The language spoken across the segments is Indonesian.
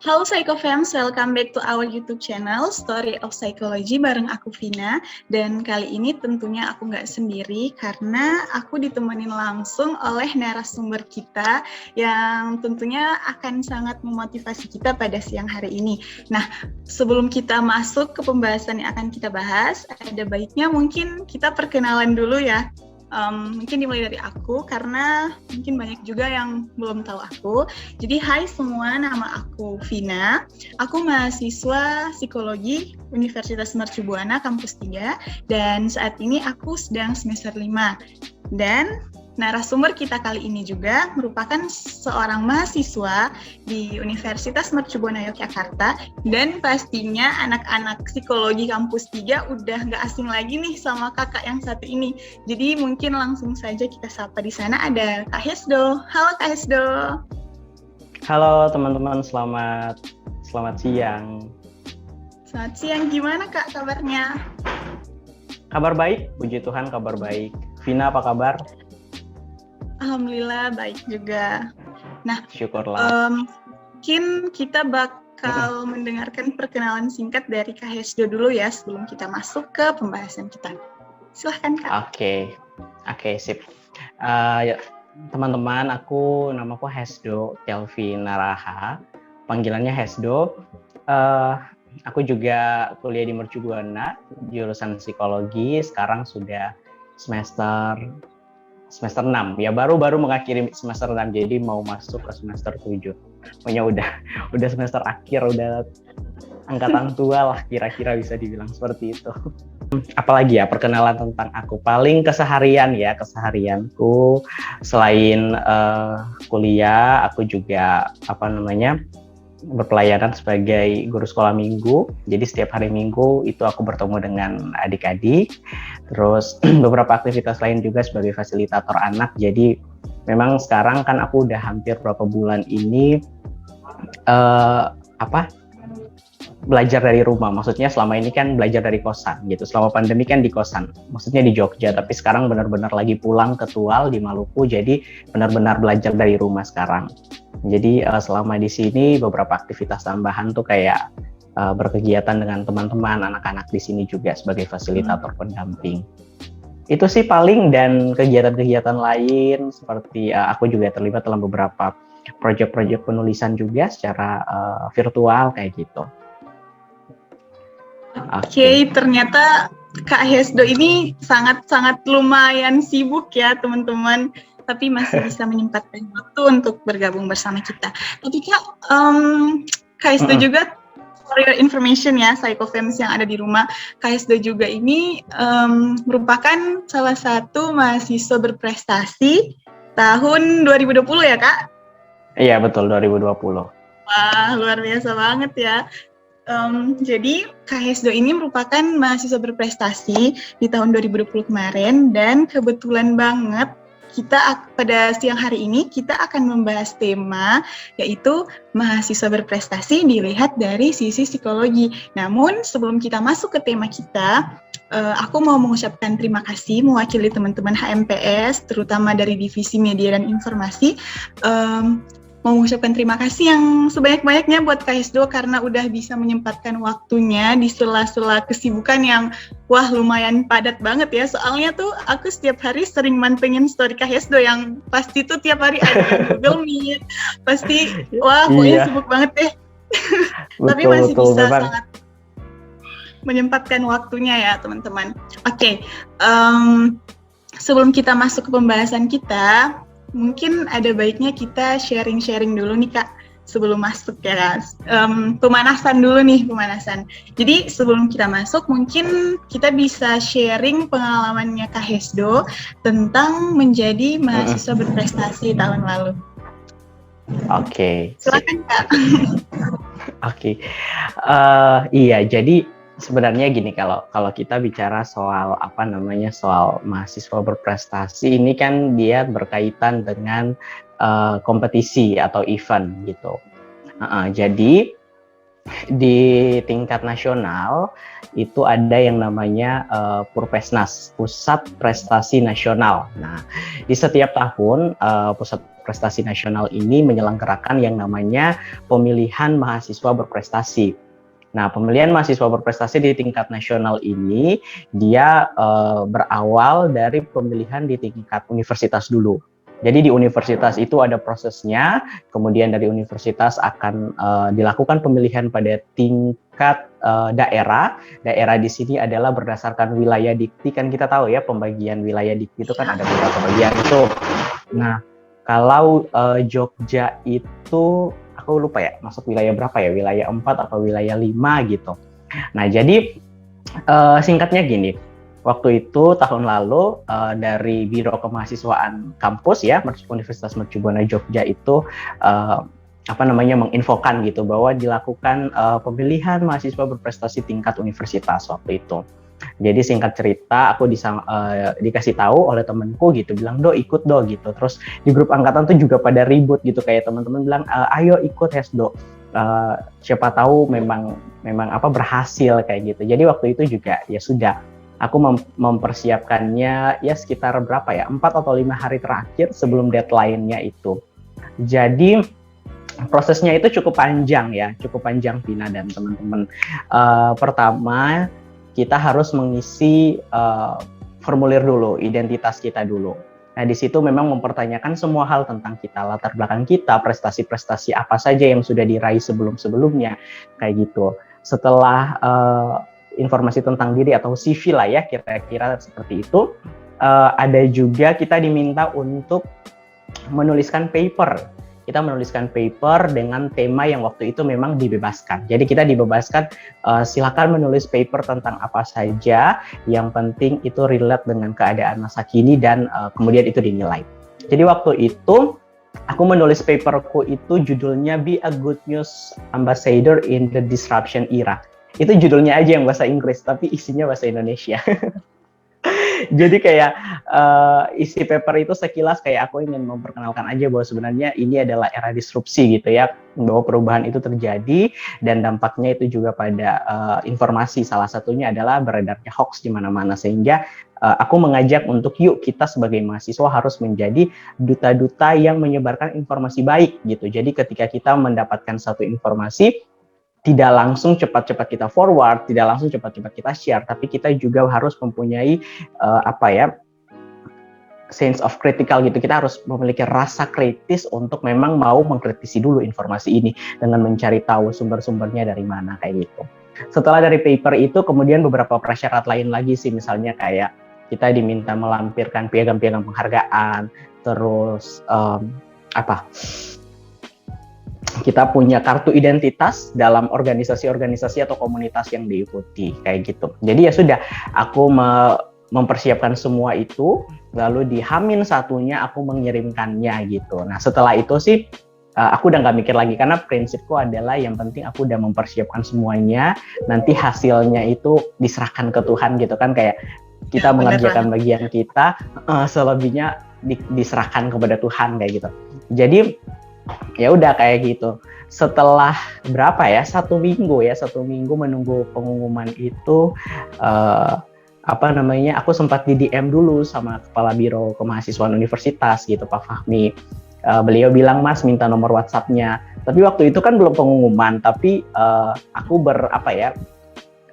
Halo Psychofans, welcome back to our YouTube channel Story of Psychology bareng aku Vina. Dan kali ini tentunya aku nggak sendiri karena aku ditemenin langsung oleh narasumber kita yang tentunya akan sangat memotivasi kita pada siang hari ini. Nah, sebelum kita masuk ke pembahasan yang akan kita bahas, ada baiknya mungkin kita perkenalan dulu ya. Mungkin dimulai dari aku karena mungkin banyak juga yang belum tahu aku. Jadi hai semua, nama aku Vina. Aku mahasiswa psikologi Universitas Mercu Buana Kampus 3 dan saat ini aku sedang semester 5. Dan narasumber kita kali ini juga merupakan seorang mahasiswa di Universitas Mercu Buana Yogyakarta dan pastinya anak-anak psikologi kampus 3 udah nggak asing lagi nih sama kakak yang satu ini. Jadi mungkin langsung saja kita sapa. Di sana ada Kak Hesdo. Halo Kak Hesdo. Halo teman-teman, selamat siang. Selamat siang, gimana Kak kabarnya? Kabar baik, puji Tuhan kabar baik. Vina apa kabar? Alhamdulillah baik juga. Nah, syukurlah. Mungkin kita bakal mendengarkan perkenalan singkat dari Kak Hesdo dulu ya sebelum kita masuk ke pembahasan kita. Silahkan Kak. Oke, sip. Teman-teman, namaku Hesdo Kelvin Naraha, panggilannya Hesdo. Aku juga kuliah di Mercu Buana, jurusan psikologi. Sekarang sudah semester 6 ya, baru mengakhiri semester 6, jadi mau masuk ke semester 7. Pokoknya udah semester akhir, udah angkatan tua lah kira-kira bisa dibilang seperti itu. Apalagi ya perkenalan tentang aku, paling keseharianku selain kuliah, aku juga berpelayanan sebagai guru sekolah minggu. Jadi setiap hari Minggu itu aku bertemu dengan adik-adik. Terus beberapa aktivitas lain juga sebagai fasilitator anak. Jadi memang sekarang kan aku udah hampir berapa bulan ini belajar dari rumah. Maksudnya selama ini kan belajar dari kosan gitu. Selama pandemi kan di kosan. Maksudnya di Jogja, tapi sekarang benar-benar lagi pulang ke Tual di Maluku. Jadi benar-benar belajar dari rumah sekarang. Jadi selama di sini beberapa aktivitas tambahan tuh kayak berkegiatan dengan teman-teman, anak-anak di sini juga sebagai fasilitator pendamping. Itu sih paling, dan kegiatan-kegiatan lain seperti aku juga terlibat dalam beberapa proyek-proyek penulisan juga secara virtual kayak gitu. Oke, ternyata Kak Hesdo ini sangat lumayan sibuk ya teman-teman, tapi masih bisa menyempatkan waktu untuk bergabung bersama kita. Tapi Kak Hesdo juga, for your information ya, Psychofans yang ada di rumah, Kak Hesdo juga ini merupakan salah satu mahasiswa berprestasi tahun 2020 ya Kak? Iya betul, 2020. Wah, luar biasa banget ya. Jadi Kak Hesdo ini merupakan mahasiswa berprestasi di tahun 2020 kemarin, dan kebetulan banget kita pada siang hari ini kita akan membahas tema yaitu mahasiswa berprestasi dilihat dari sisi psikologi. Namun sebelum kita masuk ke tema kita, aku mau mengucapkan terima kasih mewakili teman-teman HMPS terutama dari Divisi Media dan Informasi. Mau mengucapkan terima kasih yang sebanyak-banyaknya buat Kak Hesdo karena udah bisa menyempatkan waktunya di sela-sela kesibukan yang lumayan padat banget ya. Soalnya tuh aku setiap hari sering mantengin story Kak Hesdo yang pasti tuh tiap hari ada Google Meet. Pasti pokoknya sibuk banget deh. Tapi masih bisa sangat menyempatkan waktunya ya teman-teman. Oke, sebelum kita masuk ke pembahasan kita, mungkin ada baiknya kita sharing-sharing dulu nih Kak, sebelum masuk ya. Pemanasan dulu nih. Jadi sebelum kita masuk, mungkin kita bisa sharing pengalamannya Kak Hesdo tentang menjadi mahasiswa berprestasi tahun lalu. Oke. Silakan Kak. Oke. Iya, jadi sebenarnya gini, kalau kita bicara soal soal mahasiswa berprestasi ini kan dia berkaitan dengan kompetisi atau event gitu. Jadi di tingkat nasional itu ada yang namanya Purpesnas, Pusat Prestasi Nasional. Nah, di setiap tahun Pusat berprestasi nasional ini menyelenggarakan yang namanya pemilihan mahasiswa berprestasi. Nah, pemilihan mahasiswa berprestasi di tingkat nasional ini dia berawal dari pemilihan di tingkat universitas dulu. Jadi di universitas itu ada prosesnya, kemudian dari universitas akan dilakukan pemilihan pada tingkat daerah. Daerah di sini adalah berdasarkan wilayah dikti, kan kita tahu ya pembagian wilayah dikti itu kan ada beberapa bagian itu. Nah, kalau Jogja itu aku lupa ya, masuk wilayah berapa ya? Wilayah 4 atau wilayah 5 gitu. Nah, jadi singkatnya gini. Waktu itu tahun lalu dari Biro Kemahasiswaan kampus ya Universitas Mercubuana Jogja itu menginfokan gitu bahwa dilakukan pemilihan mahasiswa berprestasi tingkat universitas waktu itu. Jadi singkat cerita aku dikasih tahu oleh temanku gitu, bilang do ikut do gitu. Terus di grup angkatan tuh juga pada ribut gitu, kayak teman-teman bilang ayo ikut Hesdo. Siapa tahu memang berhasil kayak gitu. Jadi waktu itu juga ya sudah aku mempersiapkannya ya sekitar berapa ya 4 atau 5 hari terakhir sebelum deadline-nya itu. Jadi prosesnya itu cukup panjang Vina dan teman-teman. Pertama kita harus mengisi formulir dulu, identitas kita dulu. Nah di situ memang mempertanyakan semua hal tentang kita, latar belakang kita, prestasi-prestasi apa saja yang sudah diraih sebelum-sebelumnya kayak gitu. Setelah informasi tentang diri atau CV lah ya kira-kira seperti itu, ada juga kita diminta untuk menuliskan paper. Kita menuliskan paper dengan tema yang waktu itu memang dibebaskan. Jadi kita dibebaskan silakan menulis paper tentang apa saja, yang penting itu relate dengan keadaan masa kini dan kemudian itu dinilai. Jadi waktu itu aku menulis paperku itu judulnya Be a Good News Ambassador in the Disruption Era. Itu judulnya aja yang bahasa Inggris, tapi isinya bahasa Indonesia. Jadi kayak isi paper itu sekilas kayak aku ingin memperkenalkan aja bahwa sebenarnya ini adalah era disrupsi gitu ya, bahwa perubahan itu terjadi dan dampaknya itu juga pada informasi, salah satunya adalah beredarnya hoax di mana-mana, sehingga aku mengajak untuk yuk kita sebagai mahasiswa harus menjadi duta-duta yang menyebarkan informasi baik gitu. Jadi ketika kita mendapatkan satu informasi, tidak langsung cepat-cepat kita forward, tidak langsung cepat-cepat kita share, tapi kita juga harus mempunyai sense of critical gitu. Kita harus memiliki rasa kritis untuk memang mau mengkritisi dulu informasi ini dengan mencari tahu sumber-sumbernya dari mana kayak gitu. Setelah dari paper itu kemudian beberapa prasyarat lain lagi sih, misalnya kayak kita diminta melampirkan piagam-piagam penghargaan, terus kita punya kartu identitas dalam organisasi-organisasi atau komunitas yang diikuti kayak gitu. Jadi ya sudah, aku mempersiapkan semua itu, lalu di H-1-nya aku mengirimkannya gitu. Nah setelah itu sih aku udah nggak mikir lagi, karena prinsipku adalah yang penting aku udah mempersiapkan semuanya, nanti hasilnya itu diserahkan ke Tuhan gitu kan, kayak kita mengerjakan bagian kita, selebihnya diserahkan kepada Tuhan kayak gitu. Jadi ya udah kayak gitu. Setelah satu minggu menunggu pengumuman itu, aku sempat di DM dulu sama Kepala Biro Kemahasiswaan Universitas gitu, Pak Fahmi. Beliau bilang, Mas minta nomor WhatsApp-nya. Tapi waktu itu kan belum pengumuman, tapi aku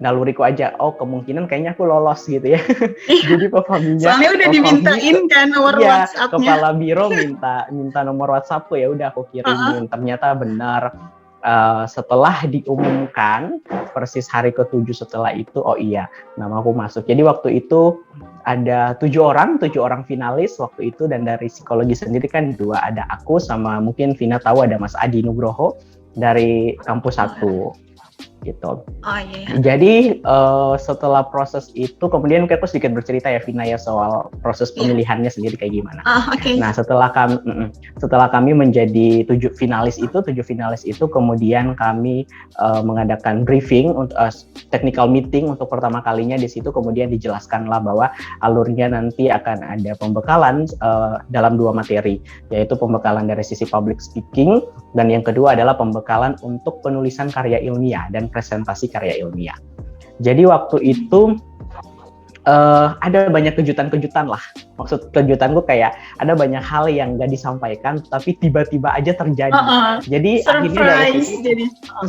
naluriku aja, kemungkinan kayaknya aku lolos gitu ya. Jadi Pak Fahminya, soalnya udah dimintain kan nomor WhatsApp-nya. Kepala Biro minta nomor WhatsAppku, ya udah aku kirimin. Ternyata benar. Setelah diumumkan persis hari ke-7 setelah itu, oh iya, nama aku masuk. Jadi waktu itu ada 7 orang finalis waktu itu, dan dari psikologi sendiri kan 2, ada aku sama mungkin Vina tahu ada Mas Adi Nugroho dari kampus 1 gitu. Oh iya. Jadi setelah proses itu kemudian aku sedikit bercerita ya Vina ya soal proses pemilihannya sendiri kayak gimana. Okay. Nah setelah kami menjadi 7 finalis itu kemudian kami mengadakan briefing untuk technical meeting untuk pertama kalinya. Di situ kemudian dijelaskanlah bahwa alurnya nanti akan ada pembekalan dalam 2 materi, yaitu pembekalan dari sisi public speaking, dan yang kedua adalah pembekalan untuk penulisan karya ilmiah dan presentasi karya ilmiah. Jadi waktu itu ada banyak kejutan-kejutan lah Maksud kejutanku kayak ada banyak hal yang nggak disampaikan, tapi tiba-tiba aja terjadi. Jadi akhirnya dari situ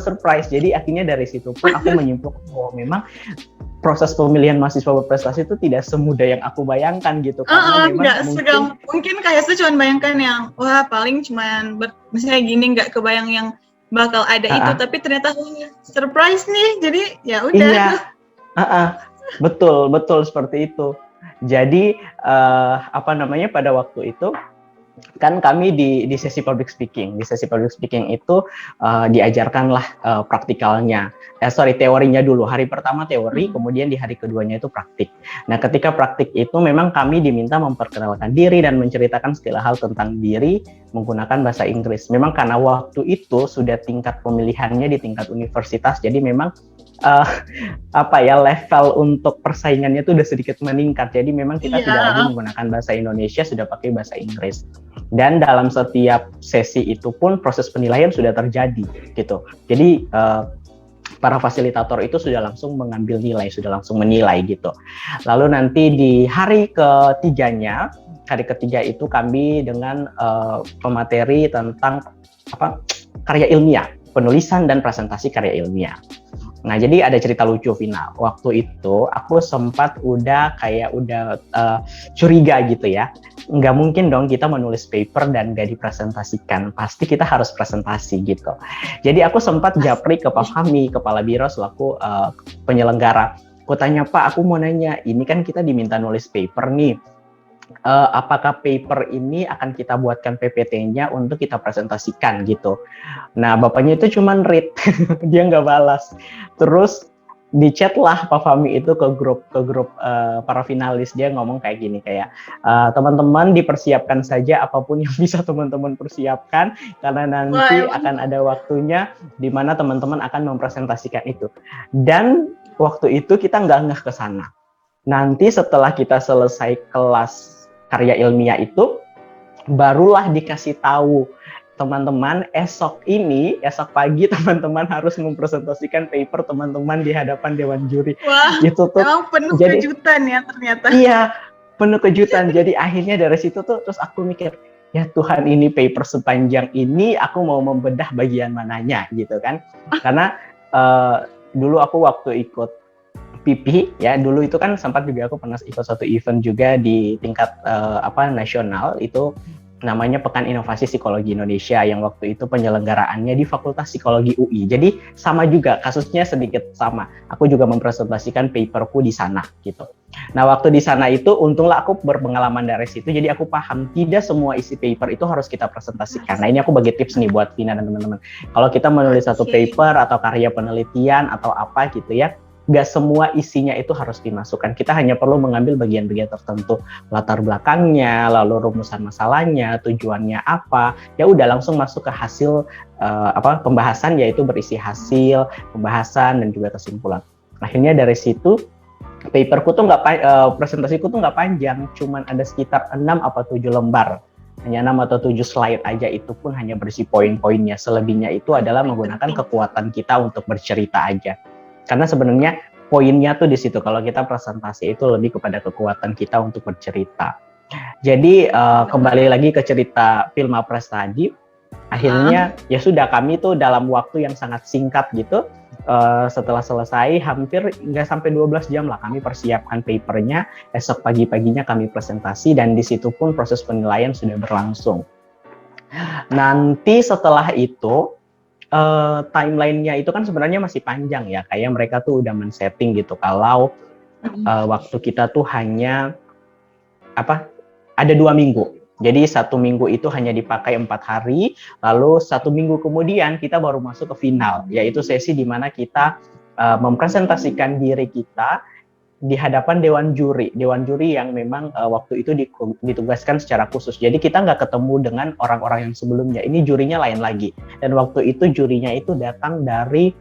surprise. Jadi akhirnya dari situ pun aku menyimpulkan bahwa memang proses pemilihan mahasiswa berprestasi itu tidak semudah yang aku bayangkan gitu. Karena memang mungkin kayak saya cuma bayangkan yang wah paling cuma misalnya gini, nggak kebayang yang bakal ada itu, tapi ternyata surprise nih. Jadi ya udah. Iya. Betul seperti itu. Jadi pada waktu itu kan kami di sesi public speaking. Di sesi public speaking itu diajarkanlah teorinya dulu. Hari pertama teori, kemudian di hari keduanya itu praktik. Nah, ketika praktik itu memang kami diminta memperkenalkan diri dan menceritakan segala hal tentang diri menggunakan bahasa Inggris. Memang karena waktu itu sudah tingkat pemilihannya di tingkat universitas, jadi memang level untuk persaingannya itu udah sedikit meningkat. Jadi memang kita tidak lagi menggunakan bahasa Indonesia, sudah pakai bahasa Inggris. Dan dalam setiap sesi itu pun proses penilaian sudah terjadi gitu. Jadi para fasilitator itu sudah langsung mengambil nilai, sudah langsung menilai gitu. Lalu nanti di hari ketiga itu kami dengan pemateri tentang karya ilmiah, penulisan dan presentasi karya ilmiah. Nah, jadi ada cerita lucu, Vina. Waktu itu aku sempat udah curiga gitu ya. Nggak mungkin dong kita menulis paper dan nggak dipresentasikan. Pasti kita harus presentasi gitu. Jadi aku sempat japri ke Pak Fahmi, Kepala Biro selaku penyelenggara. Aku tanya, Pak, aku mau nanya, ini kan kita diminta nulis paper nih. Apakah paper ini akan kita buatkan PPT-nya untuk kita presentasikan gitu. Nah, bapaknya itu cuman read, dia nggak balas. Terus di chat lah Pak Fahmi itu ke grup para finalis, dia ngomong kayak gini, kayak teman-teman dipersiapkan saja apapun yang bisa teman-teman persiapkan, karena nanti akan ada waktunya di mana teman-teman akan mempresentasikan itu. Dan waktu itu kita nggak ke sana. Nanti setelah kita selesai kelas karya ilmiah itu, barulah dikasih tahu teman-teman esok pagi teman-teman harus mempresentasikan paper teman-teman di hadapan Dewan Juri. Wah, itu tuh emang penuh kejutan ya ternyata. Iya, penuh kejutan. Jadi akhirnya dari situ tuh terus aku mikir, ya Tuhan, ini paper sepanjang ini aku mau membedah bagian mananya gitu kan. Karena dulu aku waktu ikut PP ya, dulu itu kan sempat juga aku pernah ikut satu event juga di tingkat nasional, itu namanya Pekan Inovasi Psikologi Indonesia, yang waktu itu penyelenggaraannya di Fakultas Psikologi UI. Jadi sama juga, kasusnya sedikit sama. Aku juga mempresentasikan paperku di sana gitu. Nah, waktu di sana itu untunglah aku berpengalaman dari situ, jadi aku paham tidak semua isi paper itu harus kita presentasikan. Nah, ini aku bagi tips nih buat Vina dan teman-teman. Kalau kita menulis satu paper atau karya penelitian atau apa gitu ya, nggak semua isinya itu harus dimasukkan. Kita hanya perlu mengambil bagian-bagian tertentu, latar belakangnya, lalu rumusan masalahnya, tujuannya apa. Ya udah langsung masuk ke hasil pembahasan, yaitu berisi hasil pembahasan dan juga kesimpulan. Akhirnya dari situ paperku tuh presentasiku tuh nggak panjang, cuman ada sekitar 6 atau 7 lembar. Hanya 6 atau 7 slide aja, itu pun hanya berisi poin-poinnya. Selebihnya itu adalah menggunakan kekuatan kita untuk bercerita aja. Karena sebenarnya poinnya tuh di situ, kalau kita presentasi itu lebih kepada kekuatan kita untuk bercerita. Jadi kembali lagi ke cerita Filmapres tadi, akhirnya ya sudah, kami tuh dalam waktu yang sangat singkat gitu, setelah selesai hampir nggak sampai 12 jam lah kami persiapkan papernya. Esok pagi-paginya kami presentasi, dan di situ pun proses penilaian sudah berlangsung. Nanti setelah itu timeline-nya itu kan sebenarnya masih panjang ya, kayak mereka tuh udah men-setting gitu kalau waktu kita tuh hanya ada 2 minggu. Jadi 1 minggu itu hanya dipakai 4 hari, lalu 1 minggu kemudian kita baru masuk ke final, yaitu sesi di mana kita mempresentasikan diri kita di hadapan Dewan Juri yang memang waktu itu ditugaskan secara khusus. Jadi kita nggak ketemu dengan orang-orang yang sebelumnya. Ini jurinya lain lagi. Dan waktu itu jurinya itu datang dari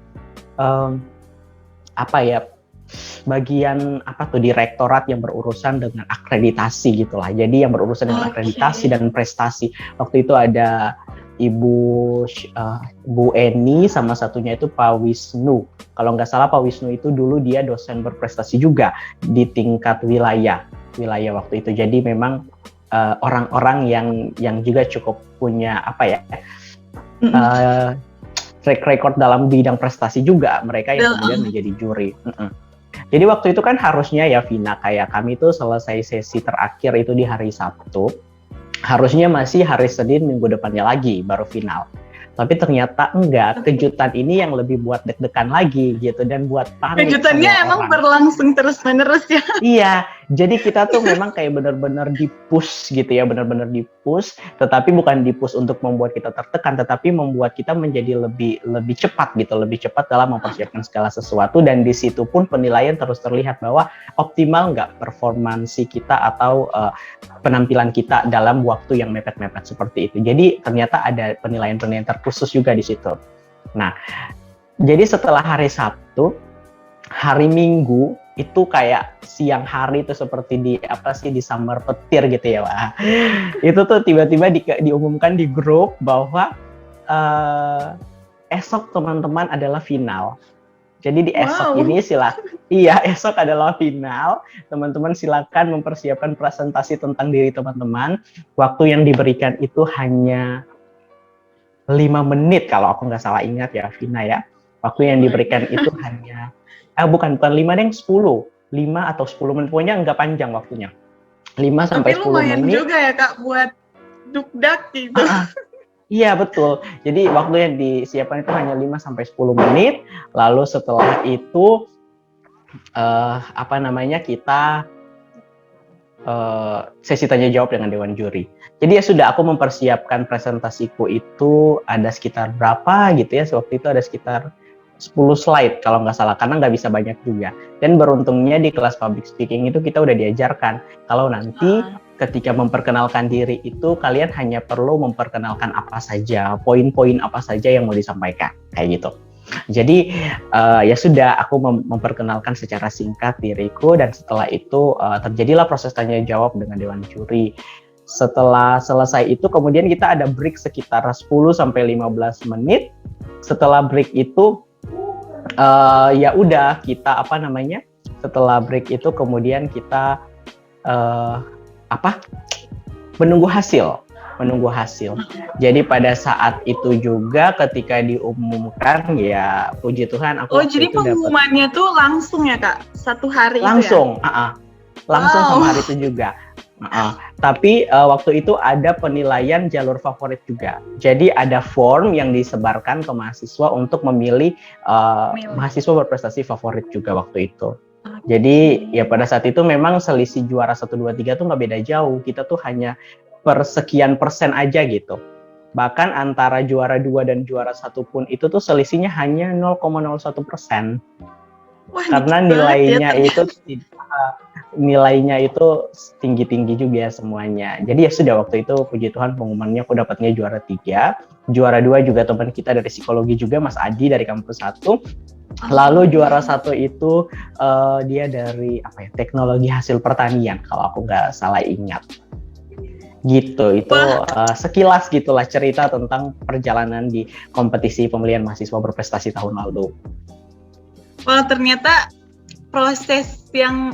bagian direktorat yang berurusan dengan akreditasi gitulah. Jadi yang berurusan dengan akreditasi dan prestasi. Waktu itu ada Bu Eni, sama satunya itu Pak Wisnu. Kalau nggak salah Pak Wisnu itu dulu dia dosen berprestasi juga di tingkat wilayah. wilayah waktu itu. Jadi memang orang-orang yang juga cukup punya apa ya, track record dalam bidang prestasi juga, mereka yang kemudian menjadi juri. Jadi waktu itu kan harusnya ya Vina, kayak kami tuh selesai sesi terakhir itu di hari Sabtu, harusnya masih hari Senin minggu depannya lagi baru final. Tapi ternyata enggak, kejutan ini yang lebih buat deg-degan lagi gitu, dan buat panik. Kejutannya emang berlangsung terus-menerus ya? Iya, jadi kita tuh memang kayak benar-benar di-push gitu ya, benar-benar di-push, tetapi bukan di-push untuk membuat kita tertekan, tetapi membuat kita menjadi lebih cepat gitu, lebih cepat dalam mempersiapkan segala sesuatu, dan di situ pun penilaian terus terlihat bahwa optimal nggak performansi kita atau penampilan kita dalam waktu yang mepet-mepet seperti itu. Jadi ternyata ada penilaian-penilaian terkhusus juga di situ. Nah, jadi setelah hari Sabtu, hari Minggu itu kayak siang hari itu seperti disambar petir gitu ya, Pak. Itu tuh tiba-tiba diumumkan di grup bahwa esok teman-teman adalah final. Jadi di esok ini esok adalah final. Teman-teman silakan mempersiapkan presentasi tentang diri teman-teman. Waktu yang diberikan itu hanya 5 menit kalau aku nggak salah ingat ya, Vina ya. Waktu yang diberikan itu hanya bukan 5 deh, 10. 5 atau 10 menit, pokoknya nggak panjang waktunya. 5 sampai 10 menit. Tapi lumayan juga ya Kak buat dukdak gitu. Iya betul. Jadi waktu yang disiapkan itu hanya 5 sampai 10 menit. Lalu setelah itu kita sesi tanya jawab dengan dewan juri. Jadi ya sudah, aku mempersiapkan presentasiku itu ada sekitar berapa gitu ya. Waktu itu ada sekitar 10 slide kalau nggak salah, karena nggak bisa banyak juga. Dan beruntungnya di kelas public speaking itu kita udah diajarkan kalau nanti ketika memperkenalkan diri itu kalian hanya perlu memperkenalkan apa saja, poin-poin apa saja yang mau disampaikan, kayak gitu. Jadi ya sudah, aku memperkenalkan secara singkat diriku, dan setelah itu terjadilah proses tanya jawab dengan dewan juri. Setelah selesai itu kemudian kita ada break sekitar 10 sampai 15 menit. Setelah break itu ya udah kita setelah break itu kemudian kita menunggu hasil. Jadi pada saat itu juga ketika diumumkan, ya puji Tuhan aku jadi pengumumannya tuh langsung ya Kak? Satu hari langsung, itu ya? Langsung sama hari itu juga. Tapi waktu itu ada penilaian jalur favorit juga. Jadi ada form yang disebarkan ke mahasiswa untuk memilih mahasiswa berprestasi favorit juga waktu itu. Jadi ya pada saat itu memang selisih juara 1, 2, 3 tuh nggak beda jauh. Kita tuh hanya persekian persen aja gitu. Bahkan antara juara 2 dan juara 1 pun itu tuh selisihnya hanya 0,01%. Karena nilainya itu tinggi-tinggi juga semuanya. Jadi ya sudah, waktu itu puji Tuhan pengumumannya aku dapatnya juara 3. Juara 2 juga teman kita dari psikologi juga, Mas Adi dari kampus 1. Lalu juara 1 itu dia dari teknologi hasil pertanian kalau aku nggak salah ingat. Gitu, itu sekilas gitulah cerita tentang perjalanan di kompetisi pemilihan mahasiswa berprestasi tahun lalu. Wah, ternyata proses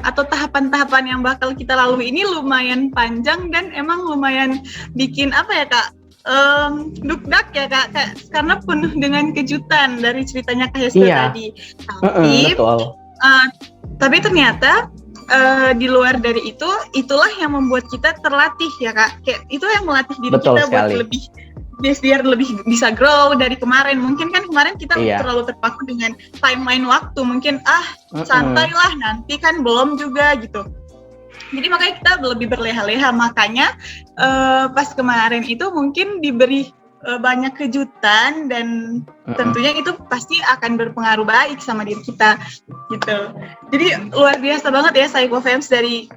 atau tahapan-tahapan yang bakal kita lalui ini lumayan panjang dan emang lumayan bikin Kak? Dukdak ya Kak, karena penuh dengan kejutan dari ceritanya Kak Hesdo tadi. Betul. Tapi ternyata di luar dari itu, itulah yang membuat kita terlatih ya Kak. Kayak itu yang melatih diri kita buat biar lebih bisa grow dari kemarin. Mungkin kan kemarin kita terlalu terpaku dengan timeline waktu. Mungkin santai lah, nanti kan belum juga gitu. Jadi makanya kita lebih berleha-leha. Makanya pas kemarin itu mungkin diberi banyak kejutan, dan tentunya itu pasti akan berpengaruh baik sama diri kita gitu. Jadi luar biasa banget ya PsychoFams, dari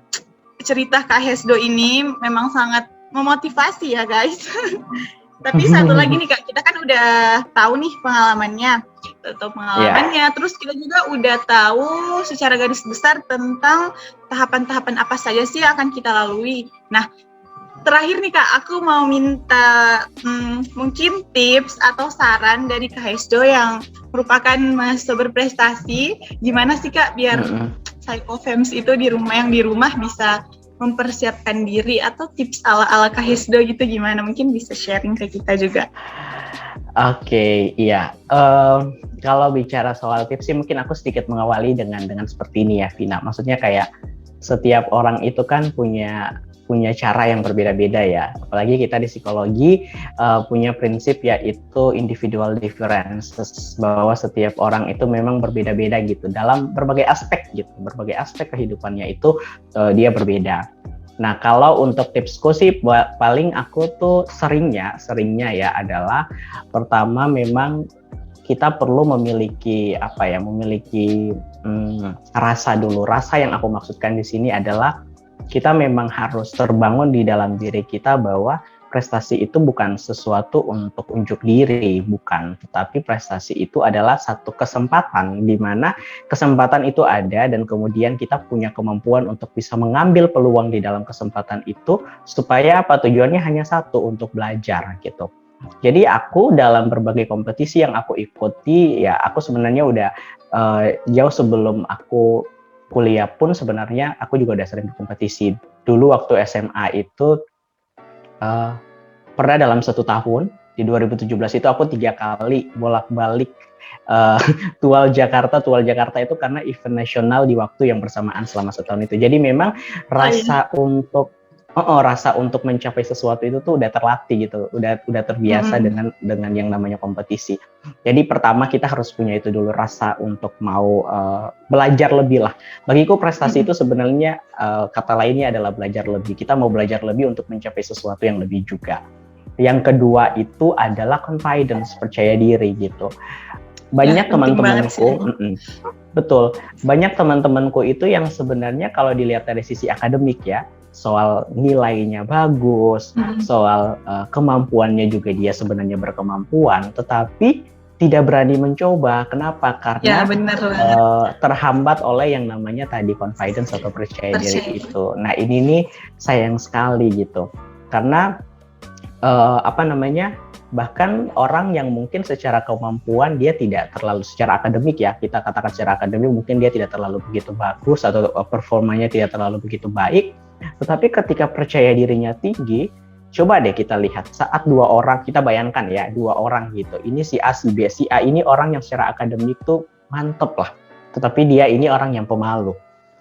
cerita Kak Hesdo ini memang sangat memotivasi ya guys. Tapi satu lagi nih Kak, kita kan udah tahu nih pengalamannya, terus kita juga udah tahu secara garis besar tentang tahapan-tahapan apa saja sih yang akan kita lalui. Nah, terakhir nih Kak, aku mau minta mungkin tips atau saran dari Kak Hesdo yang merupakan mahasiswa berprestasi. Gimana sih Kak biar PsychoFams itu di rumah bisa mempersiapkan diri atau tips ala-ala Kak Hisdo gitu gimana? Mungkin bisa sharing ke kita juga. Oke, iya. Kalau bicara soal tips sih mungkin aku sedikit mengawali dengan seperti ini ya, Vina. Maksudnya kayak setiap orang itu kan punya cara yang berbeda-beda ya. Apalagi kita di psikologi punya prinsip yaitu individual differences, bahwa setiap orang itu memang berbeda-beda gitu dalam berbagai aspek gitu. Berbagai aspek kehidupannya itu dia berbeda. Nah, kalau untuk tipsku sih paling aku tuh seringnya ya adalah pertama memang kita perlu memiliki rasa dulu. Rasa yang aku maksudkan di sini adalah kita memang harus terbangun di dalam diri kita bahwa prestasi itu bukan sesuatu untuk unjuk diri, bukan. Tetapi prestasi itu adalah satu kesempatan di mana kesempatan itu ada dan kemudian kita punya kemampuan untuk bisa mengambil peluang di dalam kesempatan itu supaya apa? Tujuannya hanya satu, untuk belajar gitu. Jadi aku dalam berbagai kompetisi yang aku ikuti, ya aku sebenarnya udah jauh sebelum aku kuliah pun sebenarnya aku juga udah sering berkompetisi. Dulu waktu SMA itu pernah dalam 1 tahun di 2017 itu aku 3 kali bolak-balik Tual Jakarta itu karena event nasional di waktu yang bersamaan selama 1 tahun itu. Jadi memang rasa untuk mencapai sesuatu itu tuh udah terlatih gitu, udah terbiasa dengan yang namanya kompetisi. Jadi pertama kita harus punya itu dulu, rasa untuk mau belajar lebih lah. Bagiku prestasi itu sebenarnya kata lainnya adalah belajar lebih. Kita mau belajar lebih untuk mencapai sesuatu yang lebih juga. Yang kedua itu adalah confidence, percaya diri gitu. Banyak teman-temanku, betul, banyak teman-temanku itu yang sebenarnya kalau dilihat dari sisi akademik ya, soal nilainya bagus, soal kemampuannya juga dia sebenarnya berkemampuan, tetapi tidak berani mencoba. Kenapa? Karena terhambat oleh yang namanya tadi confidence atau percaya diri itu. Nah ini nih sayang sekali gitu, karena bahkan orang yang mungkin secara kemampuan dia tidak terlalu secara akademik ya, kita katakan secara akademik mungkin dia tidak terlalu begitu bagus atau performanya tidak terlalu begitu baik, tetapi ketika percaya dirinya tinggi, coba deh kita lihat saat 2 orang, kita bayangkan ya 2 orang gitu, ini si A si B. Si A ini orang yang secara akademik tuh mantep lah, tetapi dia ini orang yang pemalu.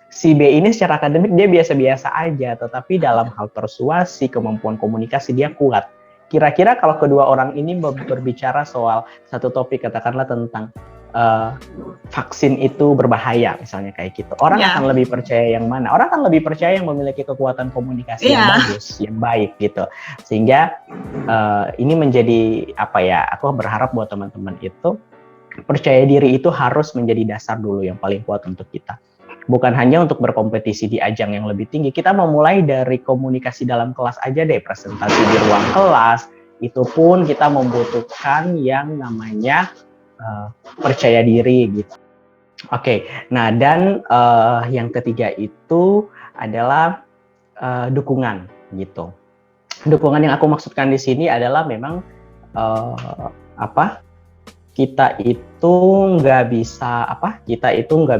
Si B ini secara akademik dia biasa-biasa aja, tetapi dalam hal persuasi, kemampuan komunikasi dia kuat. Kira-kira kalau kedua orang ini berbicara soal satu topik, katakanlah tentang vaksin itu berbahaya, misalnya kayak gitu. Orang akan lebih percaya yang mana? Orang akan lebih percaya yang memiliki kekuatan komunikasi yang bagus, yang baik gitu. Sehingga ini menjadi aku berharap buat teman-teman itu percaya diri itu harus menjadi dasar dulu yang paling kuat untuk kita. Bukan hanya untuk berkompetisi di ajang yang lebih tinggi, kita memulai dari komunikasi dalam kelas aja deh, presentasi di ruang kelas, itu pun kita membutuhkan yang namanya percaya diri gitu. Oke, nah dan yang ketiga itu adalah dukungan gitu. Dukungan yang aku maksudkan di sini adalah memang kita itu nggak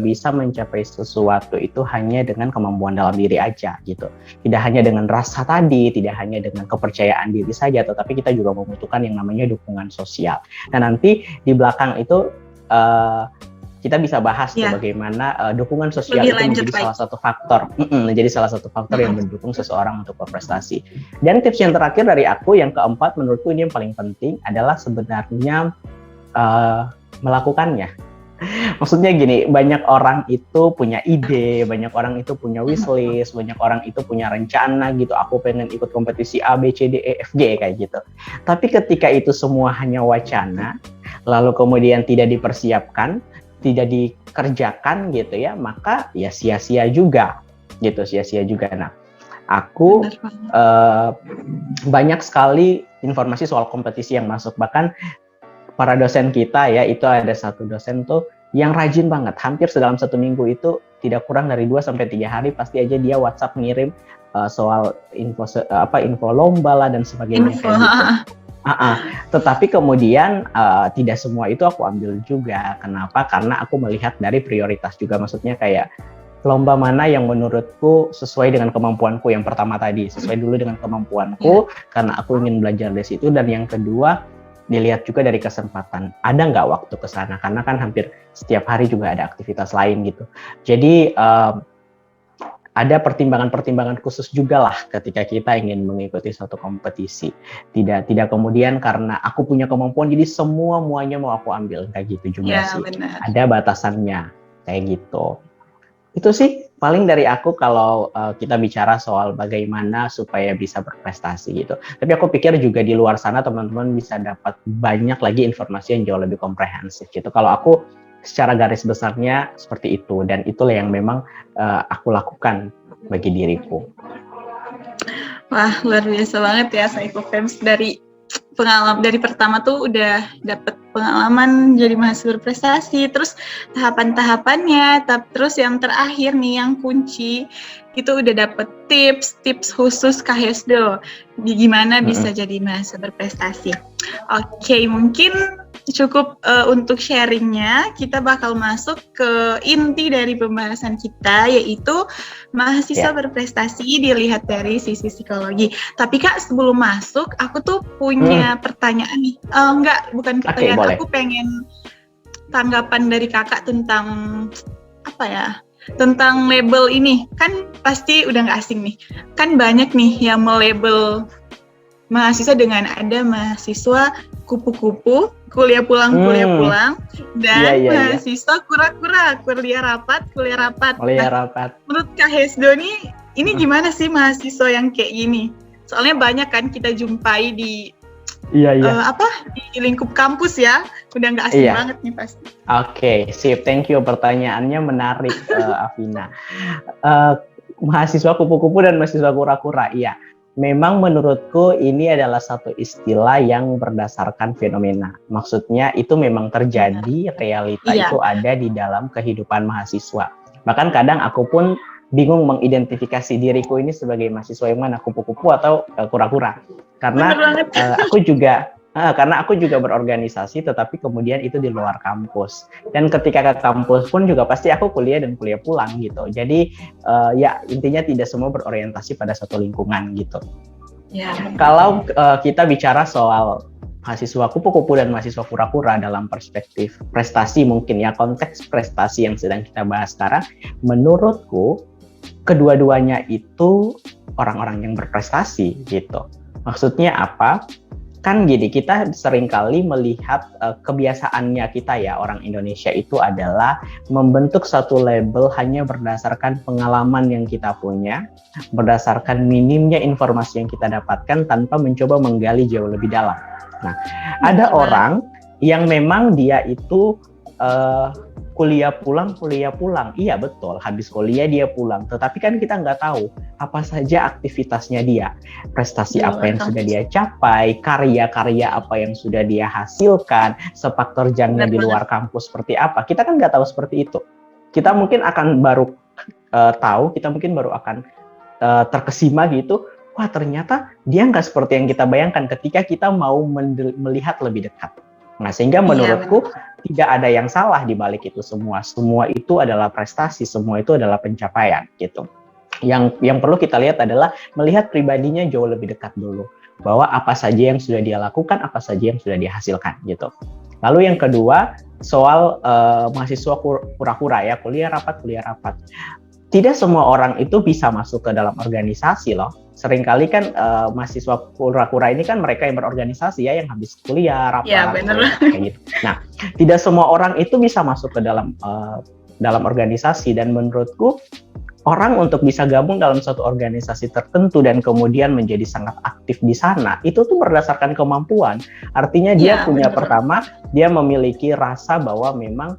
bisa mencapai sesuatu itu hanya dengan kemampuan dalam diri aja gitu. Tidak hanya dengan rasa tadi, tidak hanya dengan kepercayaan diri saja, tetapi kita juga membutuhkan yang namanya dukungan sosial. Nah nanti di belakang itu kita bisa bahas tuh bagaimana dukungan sosial itu menjadi salah satu faktor yang mendukung seseorang untuk berprestasi. Dan tips yang terakhir dari aku, yang keempat, menurutku ini yang paling penting adalah sebenarnya melakukannya. Maksudnya gini, banyak orang itu punya ide, banyak orang itu punya wishlist, banyak orang itu punya rencana gitu, aku pengen ikut kompetisi A, B, C, D, E, F, G kayak gitu. Tapi ketika itu semua hanya wacana, lalu kemudian tidak dipersiapkan, tidak dikerjakan gitu ya, maka ya sia-sia juga gitu, sia-sia juga. Nah, aku banyak sekali informasi soal kompetisi yang masuk, bahkan para dosen kita ya, itu ada satu dosen tuh yang rajin banget, hampir dalam 1 minggu itu tidak kurang dari 2-3 hari pasti aja dia WhatsApp ngirim soal info lomba lah dan sebagainya kayak gitu. Tetapi kemudian tidak semua itu aku ambil juga. Kenapa? Karena aku melihat dari prioritas juga, maksudnya kayak lomba mana yang menurutku sesuai dengan kemampuanku. Yang pertama tadi, sesuai dulu dengan kemampuanku, karena aku ingin belajar dari situ. Dan yang kedua, dilihat juga dari kesempatan. Ada nggak waktu ke sana? Karena kan hampir setiap hari juga ada aktivitas lain gitu. Jadi, ada pertimbangan-pertimbangan khusus juga lah ketika kita ingin mengikuti suatu kompetisi. Tidak kemudian karena aku punya kemampuan, jadi semuanya mau aku ambil. Kayak gitu juga sih. Benar. Ada batasannya, kayak gitu. Itu sih paling dari aku kalau kita bicara soal bagaimana supaya bisa berprestasi gitu. Tapi aku pikir juga di luar sana teman-teman bisa dapat banyak lagi informasi yang jauh lebih komprehensif gitu. Kalau aku secara garis besarnya seperti itu, dan itulah yang memang aku lakukan bagi diriku. Wah, luar biasa banget ya Psycho Fams. Dari pertama tuh udah dapet pengalaman jadi mahasiswa berprestasi, terus tahapan-tahapannya, terus yang terakhir nih yang kunci itu udah dapet tips khusus Kak Hesdo gimana bisa jadi mahasiswa berprestasi. Oke, mungkin cukup untuk sharingnya. Kita bakal masuk ke inti dari pembahasan kita, yaitu mahasiswa berprestasi dilihat dari sisi psikologi. Tapi Kak, sebelum masuk, aku tuh punya pertanyaan nih. Bukan pertanyaan, aku pengen tanggapan dari Kakak tentang apa ya? Tentang label ini. Kan pasti udah nggak asing nih. Kan banyak nih yang melabel mahasiswa dengan ada mahasiswa kupu-kupu, kuliah pulang, dan mahasiswa kura-kura, kuliah rapat. Menurut Kak Hesdo nih, ini gimana sih mahasiswa yang kayak gini? Soalnya banyak kan kita jumpai di di lingkup kampus ya, udah nggak asing banget nih pasti. Oke, sip, thank you, pertanyaannya menarik Afina. Mahasiswa kupu-kupu dan mahasiswa kura-kura, iya. Memang menurutku ini adalah satu istilah yang berdasarkan fenomena. Maksudnya itu memang terjadi, realita itu ada di dalam kehidupan mahasiswa. Bahkan kadang aku pun bingung mengidentifikasi diriku ini sebagai mahasiswa yang mana, kupu-kupu atau kura-kura. Karena aku juga berorganisasi, tetapi kemudian itu di luar kampus. Dan ketika ke kampus pun juga pasti aku kuliah pulang gitu. Jadi intinya tidak semua berorientasi pada satu lingkungan gitu. Kalau kita bicara soal mahasiswa kupu-kupu dan mahasiswa kura-kura dalam perspektif prestasi, mungkin ya konteks prestasi yang sedang kita bahas sekarang, menurutku kedua-duanya itu orang-orang yang berprestasi gitu. Maksudnya apa? Kan gini, kita seringkali melihat kebiasaannya kita ya, orang Indonesia itu adalah membentuk satu label hanya berdasarkan pengalaman yang kita punya, berdasarkan minimnya informasi yang kita dapatkan tanpa mencoba menggali jauh lebih dalam. Nah, ada orang yang memang dia itu kuliah pulang, iya betul, habis kuliah dia pulang, tetapi kan kita nggak tahu apa saja aktivitasnya dia, prestasi apa yang sudah dia capai, karya-karya apa yang sudah dia hasilkan, sepak terjangnya di luar kampus seperti apa, kita kan nggak tahu seperti itu. Kita mungkin akan baru tahu, kita mungkin baru akan terkesima gitu, wah ternyata dia nggak seperti yang kita bayangkan ketika kita mau melihat lebih dekat. Nah, sehingga menurutku tidak ada yang salah di balik itu semua. Semua itu adalah prestasi, semua itu adalah pencapaian gitu. Yang perlu kita lihat adalah melihat pribadinya jauh lebih dekat dulu. Bahwa apa saja yang sudah dia lakukan, apa saja yang sudah dia hasilkan gitu. Lalu yang kedua, soal mahasiswa kura-kura ya, kuliah rapat. Tidak semua orang itu bisa masuk ke dalam organisasi loh. Seringkali kan mahasiswa kura-kura ini kan mereka yang berorganisasi ya, yang habis kuliah rapat. Iya, benar. Kayak gitu. Nah, tidak semua orang itu bisa masuk ke dalam organisasi, dan menurutku orang untuk bisa gabung dalam suatu organisasi tertentu dan kemudian menjadi sangat aktif di sana, itu tuh berdasarkan kemampuan. Artinya dia punya pertama, dia memiliki rasa bahwa memang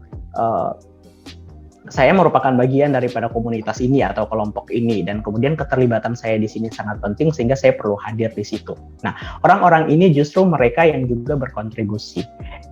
saya merupakan bagian daripada komunitas ini atau kelompok ini, dan kemudian keterlibatan saya di sini sangat penting sehingga saya perlu hadir di situ. Nah, orang-orang ini justru mereka yang juga berkontribusi.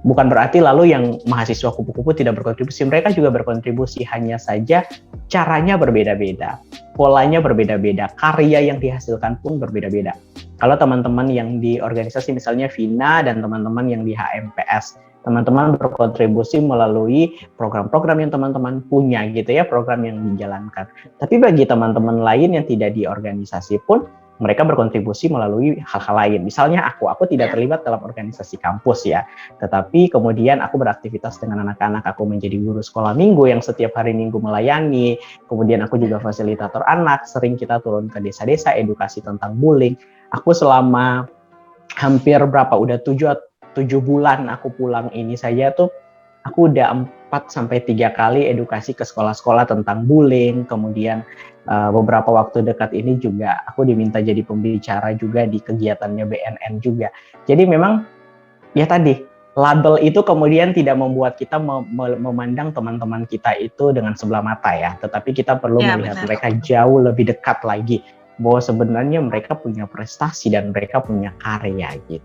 Bukan berarti lalu yang mahasiswa kupu-kupu tidak berkontribusi, mereka juga berkontribusi, hanya saja caranya berbeda-beda, polanya berbeda-beda, karya yang dihasilkan pun berbeda-beda. Kalau teman-teman yang di organisasi misalnya Vina dan teman-teman yang di HMPS teman-teman berkontribusi melalui program-program yang teman-teman punya gitu ya, program yang dijalankan. Tapi bagi teman-teman lain yang tidak di organisasi pun, mereka berkontribusi melalui hal-hal lain. Misalnya aku tidak terlibat dalam organisasi kampus ya, tetapi kemudian aku beraktivitas dengan anak-anak, aku menjadi guru sekolah minggu yang setiap hari Minggu melayani, kemudian aku juga fasilitator anak, sering kita turun ke desa-desa, edukasi tentang bullying. Aku selama hampir udah 7 bulan aku pulang ini saja tuh, aku udah 4 sampai 3 kali edukasi ke sekolah-sekolah tentang bullying, kemudian beberapa waktu dekat ini juga aku diminta jadi pembicara juga di kegiatannya BNN juga. Jadi memang ya tadi, label itu kemudian tidak membuat kita memandang teman-teman kita itu dengan sebelah mata ya, tetapi kita perlu melihat mereka jauh lebih dekat lagi, bahwa sebenarnya mereka punya prestasi dan mereka punya karya gitu.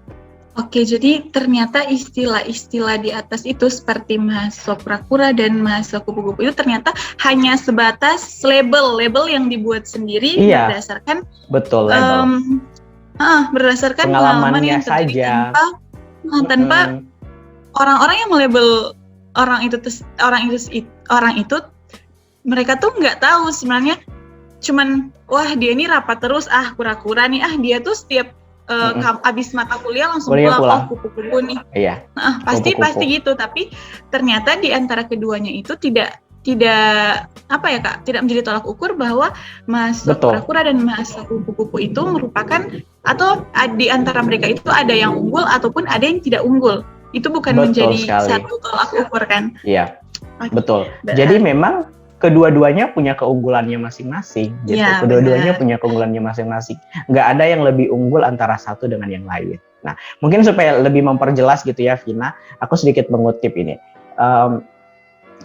Oke, jadi ternyata istilah-istilah di atas itu seperti mahasiswa pura-pura dan mahasiswa kupu-kupu itu ternyata hanya sebatas label yang dibuat sendiri berdasarkan berdasarkan pengalaman yang terjadi tanpa orang-orang yang melabel orang itu mereka tuh nggak tahu sebenarnya, cuman wah dia ini rapat terus, kura-kura nih, dia tuh setiap abis mata kuliah langsung pulang. Kupu-kupu nih. Iya. Pasti gitu, tapi ternyata di antara keduanya itu tidak menjadi tolak ukur bahwa mahasiswa pura-pura dan mahasiswa kupu-kupu itu merupakan, atau di antara mereka itu ada yang unggul ataupun ada yang tidak unggul. Itu bukan menjadi satu tolak ukur kan? Iya. Betul. Jadi memang kedua-duanya punya keunggulannya masing-masing gitu. Ya, kedua-duanya punya keunggulannya masing-masing. Nggak ada yang lebih unggul antara satu dengan yang lain. Nah, mungkin supaya lebih memperjelas gitu ya, Vina, aku sedikit mengutip ini.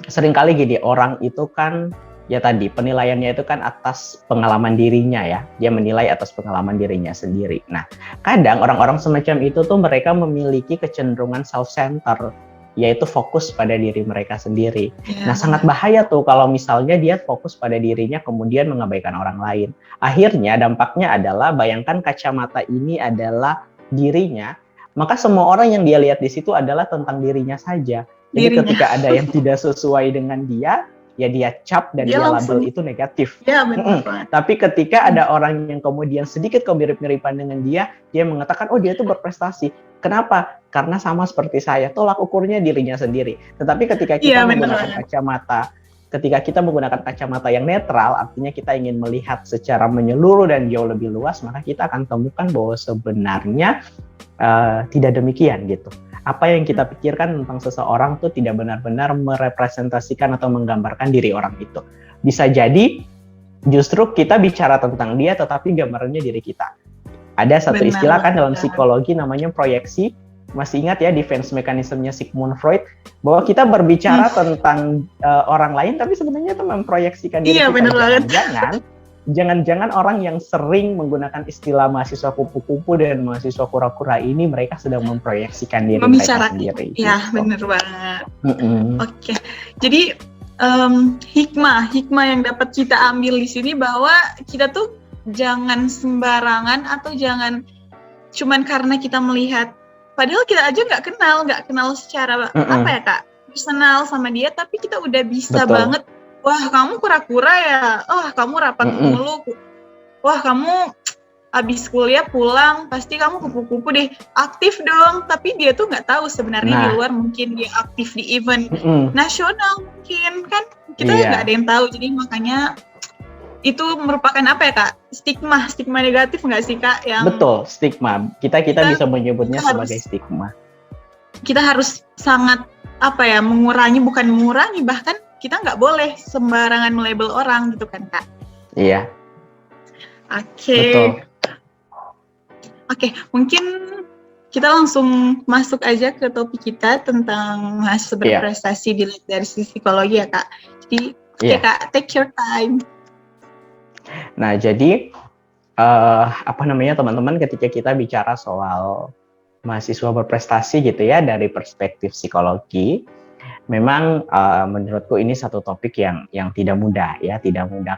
Seringkali gini, orang itu kan ya tadi penilaiannya itu kan atas pengalaman dirinya ya. Dia menilai atas pengalaman dirinya sendiri. Nah, kadang orang-orang semacam itu tuh mereka memiliki kecenderungan self-centered, yaitu fokus pada diri mereka sendiri. Nah, sangat bahaya tuh kalau misalnya dia fokus pada dirinya kemudian mengabaikan orang lain. Akhirnya dampaknya adalah, bayangkan kacamata ini adalah dirinya, maka semua orang yang dia lihat di situ adalah tentang dirinya saja. Jadi ketika ada yang tidak sesuai dengan dia, ya dia cap dan dia label itu negatif. Ya, benar. Tapi ketika ada orang yang kemudian sedikit kemirip-miripan dengan dia mengatakan, oh dia itu berprestasi. Kenapa? Karena sama seperti saya, tolak ukurnya dirinya sendiri. Tetapi ketika kita menggunakan kacamata yang netral, artinya kita ingin melihat secara menyeluruh dan jauh lebih luas, maka kita akan temukan bahwa sebenarnya tidak demikian gitu. Apa yang kita pikirkan tentang seseorang tuh tidak benar-benar merepresentasikan atau menggambarkan diri orang itu. Bisa jadi justru kita bicara tentang dia, tetapi gambarannya diri kita. Ada satu istilah kan dalam psikologi namanya proyeksi. Masih ingat ya defense mechanism-nya Sigmund Freud, bahwa kita berbicara tentang orang lain, tapi sebenarnya itu memproyeksikan diri kita. Benar banget. Jangan-jangan orang yang sering menggunakan istilah mahasiswa kupu-kupu dan mahasiswa kura-kura ini, mereka sedang memproyeksikan diri mereka sendiri. Ya, gitu. Benar banget. Oke. Jadi hikmah yang dapat kita ambil di sini bahwa kita tuh jangan sembarangan atau jangan cuman karena kita melihat, padahal kita aja nggak kenal secara personal sama dia, tapi kita udah bisa banget, wah kamu kura-kura ya, kamu rapat mulu, wah kamu abis kuliah pulang pasti kamu kupu-kupu deh, aktif dong. Tapi dia tuh nggak tahu sebenarnya di luar mungkin dia aktif di event nasional mungkin kan, kita nggak ada yang tahu. Jadi makanya itu merupakan stigma negatif nggak sih Kak? Betul, stigma. Kita bisa menyebutnya sebagai stigma. Kita harus sangat bukan mengurangi, bahkan kita nggak boleh sembarangan melabel orang gitu kan Kak? Iya. Oke, mungkin kita langsung masuk aja ke topik kita tentang mahasiswa berprestasi dilihat dari sisi psikologi ya Kak. Jadi Kak, take your time. Nah, jadi teman-teman, ketika kita bicara soal mahasiswa berprestasi gitu ya dari perspektif psikologi, memang menurutku ini satu topik yang tidak mudah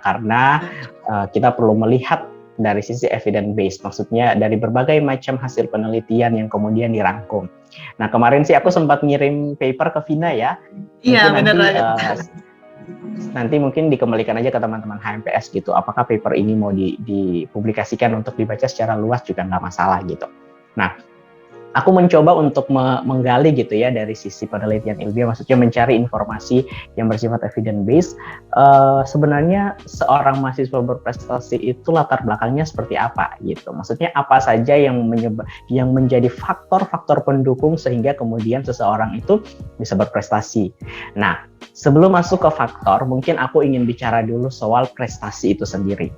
karena kita perlu melihat dari sisi evidence based, maksudnya dari berbagai macam hasil penelitian yang kemudian dirangkum. Nah, kemarin sih aku sempat ngirim paper ke Vina ya. Iya, Mungkin benar nanti banget. nanti mungkin dikembalikan aja ke teman-teman HMPS gitu. Apakah paper ini mau dipublikasikan untuk dibaca secara luas juga nggak masalah gitu. Nah, aku mencoba untuk menggali gitu ya dari sisi penelitian ilmiah, maksudnya mencari informasi yang bersifat evidence based. Sebenarnya seorang mahasiswa berprestasi itu latar belakangnya seperti apa gitu. Maksudnya apa saja yang menjadi faktor-faktor pendukung sehingga kemudian seseorang itu bisa berprestasi. Nah, sebelum masuk ke faktor, mungkin aku ingin bicara dulu soal prestasi itu sendiri.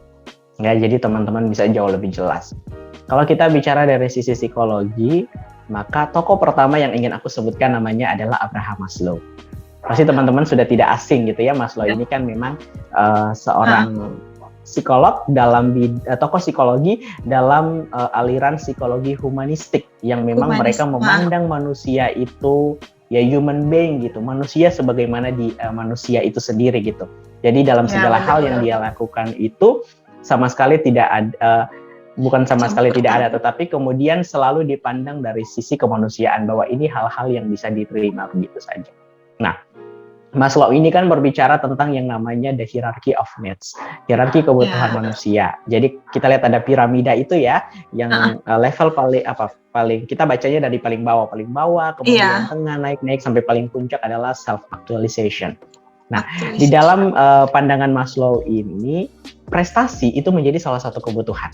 Ya, jadi teman-teman bisa jauh lebih jelas. Kalau kita bicara dari sisi psikologi, maka tokoh pertama yang ingin aku sebutkan namanya adalah Abraham Maslow. Pasti teman-teman sudah tidak asing gitu ya, Maslow ini kan memang seorang psikolog tokoh psikologi dalam aliran psikologi humanistik yang memang mereka memandang manusia itu ya human being gitu, manusia sebagaimana manusia itu sendiri gitu. Jadi dalam segala hal yang dia lakukan itu sama sekali tidak ada bukan sama sekali tidak ada, tetapi kemudian selalu dipandang dari sisi kemanusiaan bahwa ini hal-hal yang bisa diterima begitu saja. Nah, Maslow ini kan berbicara tentang yang namanya the hierarchy of needs, hierarki kebutuhan manusia. Jadi kita lihat ada piramida itu ya, yang level paling kita bacanya dari paling bawah, kemudian tengah naik sampai paling puncak adalah self actualization. Nah, di dalam pandangan Maslow ini prestasi itu menjadi salah satu kebutuhan.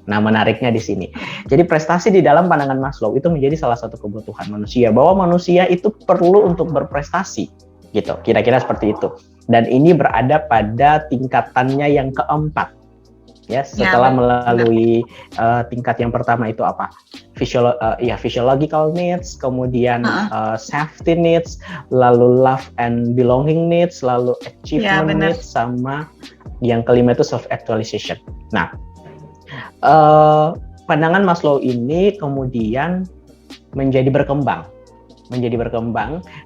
Nah, menariknya di sini. Jadi prestasi di dalam pandangan Maslow itu menjadi salah satu kebutuhan manusia, bahwa manusia itu perlu untuk berprestasi, gitu. Kira-kira seperti itu. Dan ini berada pada tingkatannya yang keempat. Ya, setelah melalui tingkat yang pertama itu apa? Physiological needs, kemudian safety needs, lalu love and belonging needs, lalu achievement needs, sama yang kelima itu self actualization. Nah, pandangan Maslow ini kemudian menjadi berkembang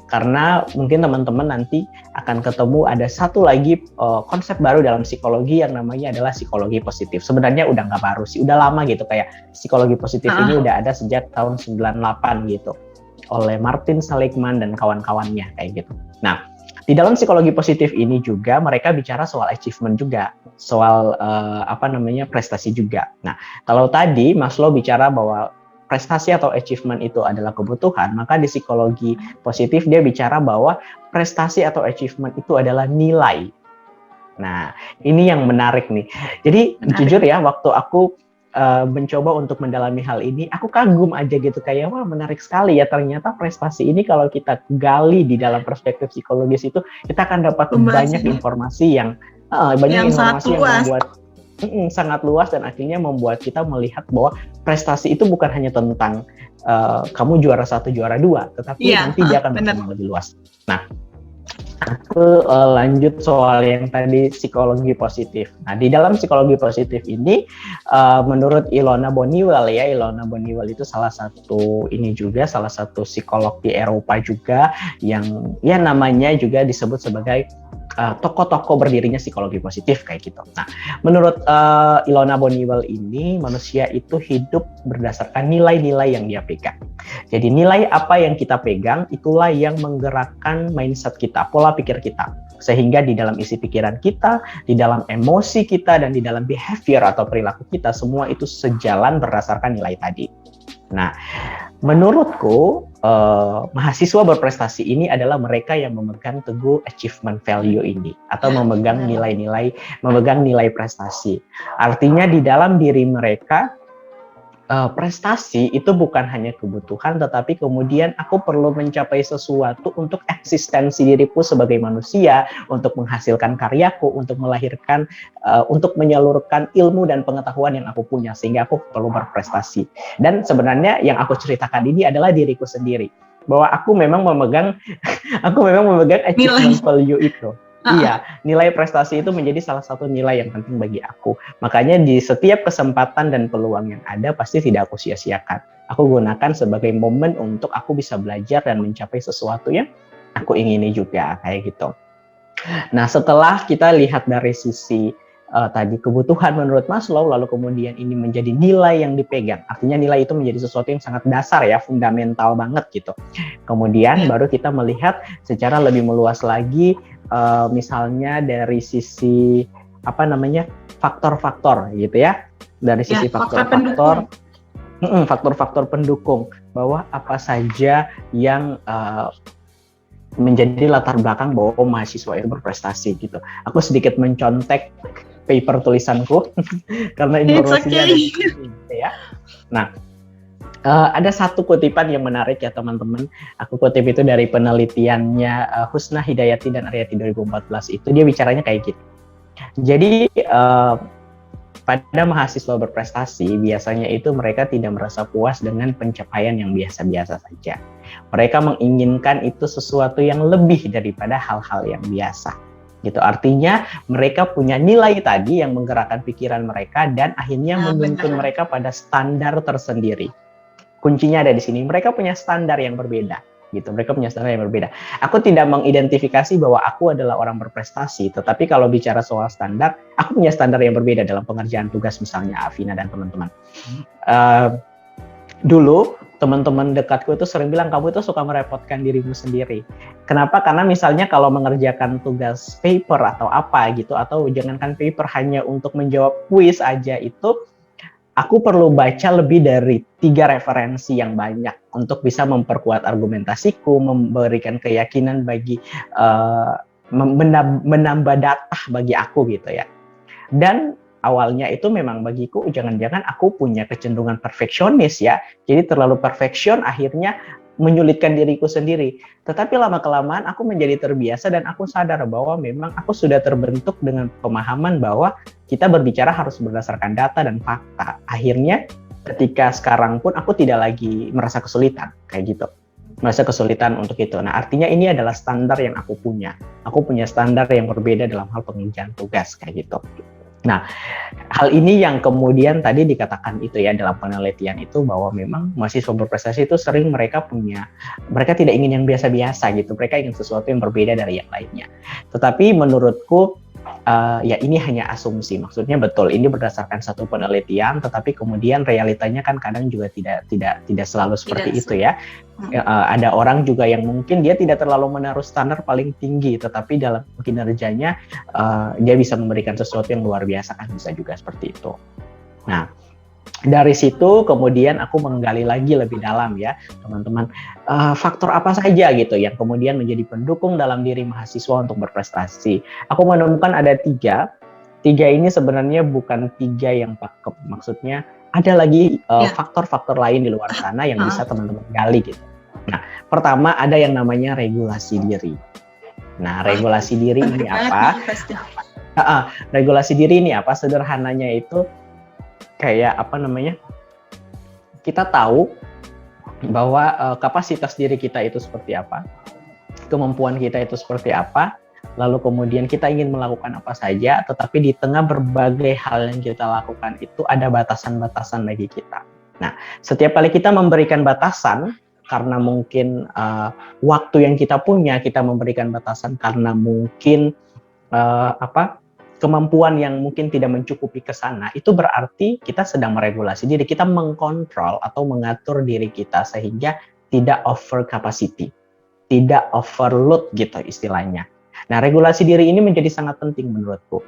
karena mungkin teman-teman nanti akan ketemu ada satu lagi konsep baru dalam psikologi yang namanya adalah psikologi positif. Sebenarnya udah nggak baru sih, udah lama gitu, kayak psikologi positif ini udah ada sejak tahun 98 gitu oleh Martin Seligman dan kawan-kawannya kayak gitu. Nah, di dalam psikologi positif ini juga mereka bicara soal achievement juga, soal prestasi juga. Nah, kalau tadi Maslow bicara bahwa prestasi atau achievement itu adalah kebutuhan, maka di psikologi positif dia bicara bahwa prestasi atau achievement itu adalah nilai. Nah, ini yang menarik nih. Jadi jujur ya, waktu aku mencoba untuk mendalami hal ini, aku kagum aja gitu, kayak wah menarik sekali ya, ternyata prestasi ini kalau kita gali di dalam perspektif psikologis itu kita akan dapat banyak informasi yang membuat sangat luas, dan akhirnya membuat kita melihat bahwa prestasi itu bukan hanya tentang kamu juara 1, juara 2, tetapi nanti dia akan berkembang lebih luas. Nah, aku lanjut soal yang tadi psikologi positif. Nah, di dalam psikologi positif ini, menurut Ilona Boniwell itu salah satu psikolog di Eropa juga yang ya namanya juga disebut sebagai tokoh-tokoh berdirinya psikologi positif kayak gitu. Nah, menurut Ilona Boniwell ini, manusia itu hidup berdasarkan nilai-nilai yang dia pegang. Jadi nilai apa yang kita pegang, itulah yang menggerakkan mindset kita, pola pikir kita. Sehingga di dalam isi pikiran kita, di dalam emosi kita, dan di dalam behavior atau perilaku kita, semua itu sejalan berdasarkan nilai tadi. Nah, menurutku mahasiswa berprestasi ini adalah mereka yang memegang teguh achievement value ini, atau memegang nilai prestasi. Artinya di dalam diri mereka prestasi itu bukan hanya kebutuhan, tetapi kemudian aku perlu mencapai sesuatu untuk eksistensi diriku sebagai manusia, untuk menghasilkan karyaku, untuk melahirkan, untuk menyalurkan ilmu dan pengetahuan yang aku punya, sehingga aku perlu berprestasi. Dan sebenarnya yang aku ceritakan ini adalah diriku sendiri, bahwa aku memang memegang achievement value itu. Iya, nilai prestasi itu menjadi salah satu nilai yang penting bagi aku. Makanya di setiap kesempatan dan peluang yang ada, pasti tidak aku sia-siakan. Aku gunakan sebagai momen untuk aku bisa belajar dan mencapai sesuatu yang aku ingini juga, kayak gitu. Nah, setelah kita lihat dari sisi tadi kebutuhan menurut Maslow, lalu kemudian ini menjadi nilai yang dipegang. Artinya nilai itu menjadi sesuatu yang sangat dasar ya, fundamental banget gitu. Kemudian baru kita melihat secara lebih meluas lagi, misalnya dari sisi faktor-faktor gitu ya, dari sisi faktor-faktor pendukung, bahwa apa saja yang menjadi latar belakang bahwa mahasiswa itu berprestasi gitu. Aku sedikit mencontek paper tulisanku karena informasinya ada di sini ya. Nah, ada satu kutipan yang menarik ya teman-teman. Aku kutip itu dari penelitiannya Husna Hidayati dan Aryati 2014 itu. Dia bicaranya kayak gitu. Jadi pada mahasiswa berprestasi biasanya itu mereka tidak merasa puas dengan pencapaian yang biasa-biasa saja. Mereka menginginkan itu sesuatu yang lebih daripada hal-hal yang biasa. Gitu. Artinya mereka punya nilai tadi yang menggerakkan pikiran mereka dan akhirnya menuntun mereka pada standar tersendiri. Kuncinya ada di sini. Mereka punya standar yang berbeda. Gitu. Mereka punya standar yang berbeda. Aku tidak mengidentifikasi bahwa aku adalah orang berprestasi, tetapi kalau bicara soal standar, aku punya standar yang berbeda dalam pengerjaan tugas misalnya Afina dan teman-teman. Dulu teman-teman dekatku itu sering bilang kamu itu suka merepotkan dirimu sendiri. Kenapa? Karena misalnya kalau mengerjakan tugas paper atau apa gitu, atau jangankan paper hanya untuk menjawab kuis aja itu, aku perlu baca lebih dari 3 referensi yang banyak untuk bisa memperkuat argumentasiku, memberikan keyakinan bagi menambah data bagi aku gitu ya. Dan awalnya itu memang bagiku jangan-jangan aku punya kecenderungan perfeksionis ya. Jadi terlalu perfeksion akhirnya menyulitkan diriku sendiri. Tetapi lama-kelamaan aku menjadi terbiasa dan aku sadar bahwa memang aku sudah terbentuk dengan pemahaman bahwa kita berbicara harus berdasarkan data dan fakta. Akhirnya ketika sekarang pun aku tidak lagi merasa kesulitan kayak gitu. Merasa kesulitan untuk itu. Nah, artinya ini adalah standar yang aku punya. Aku punya standar yang berbeda dalam hal pengerjaan tugas kayak gitu. Nah, hal ini yang kemudian tadi dikatakan itu ya dalam penelitian itu bahwa memang mahasiswa berprestasi itu sering mereka tidak ingin yang biasa-biasa gitu, mereka ingin sesuatu yang berbeda dari yang lainnya. Tetapi menurutku ya ini hanya asumsi, maksudnya betul ini berdasarkan satu penelitian, tetapi kemudian realitanya kan kadang juga tidak selalu seperti itu ya. Ada orang juga yang mungkin dia tidak terlalu menaruh standar paling tinggi, tetapi dalam kinerjanya dia bisa memberikan sesuatu yang luar biasa, kan bisa juga seperti itu. Nah, dari situ kemudian aku menggali lagi lebih dalam ya teman-teman, faktor apa saja gitu yang kemudian menjadi pendukung dalam diri mahasiswa untuk berprestasi. Aku menemukan ada 3 ini sebenarnya bukan 3 yang pakem, maksudnya ada lagi faktor-faktor lain di luar sana yang bisa teman-teman gali gitu. Nah, pertama ada yang namanya regulasi diri. Nah, regulasi diri ini apa? Regulasi diri ini apa? Sederhananya itu kayak kita tahu bahwa kapasitas diri kita itu seperti apa, kemampuan kita itu seperti apa, lalu kemudian kita ingin melakukan apa saja, tetapi di tengah berbagai hal yang kita lakukan itu ada batasan-batasan bagi kita. Nah, setiap kali kita memberikan batasan, karena mungkin waktu yang kita punya, kita memberikan batasan karena mungkin kemampuan yang mungkin tidak mencukupi ke sana, itu berarti kita sedang meregulasi diri, kita mengkontrol atau mengatur diri kita sehingga tidak over capacity, tidak overload gitu istilahnya. Nah, regulasi diri ini menjadi sangat penting menurutku.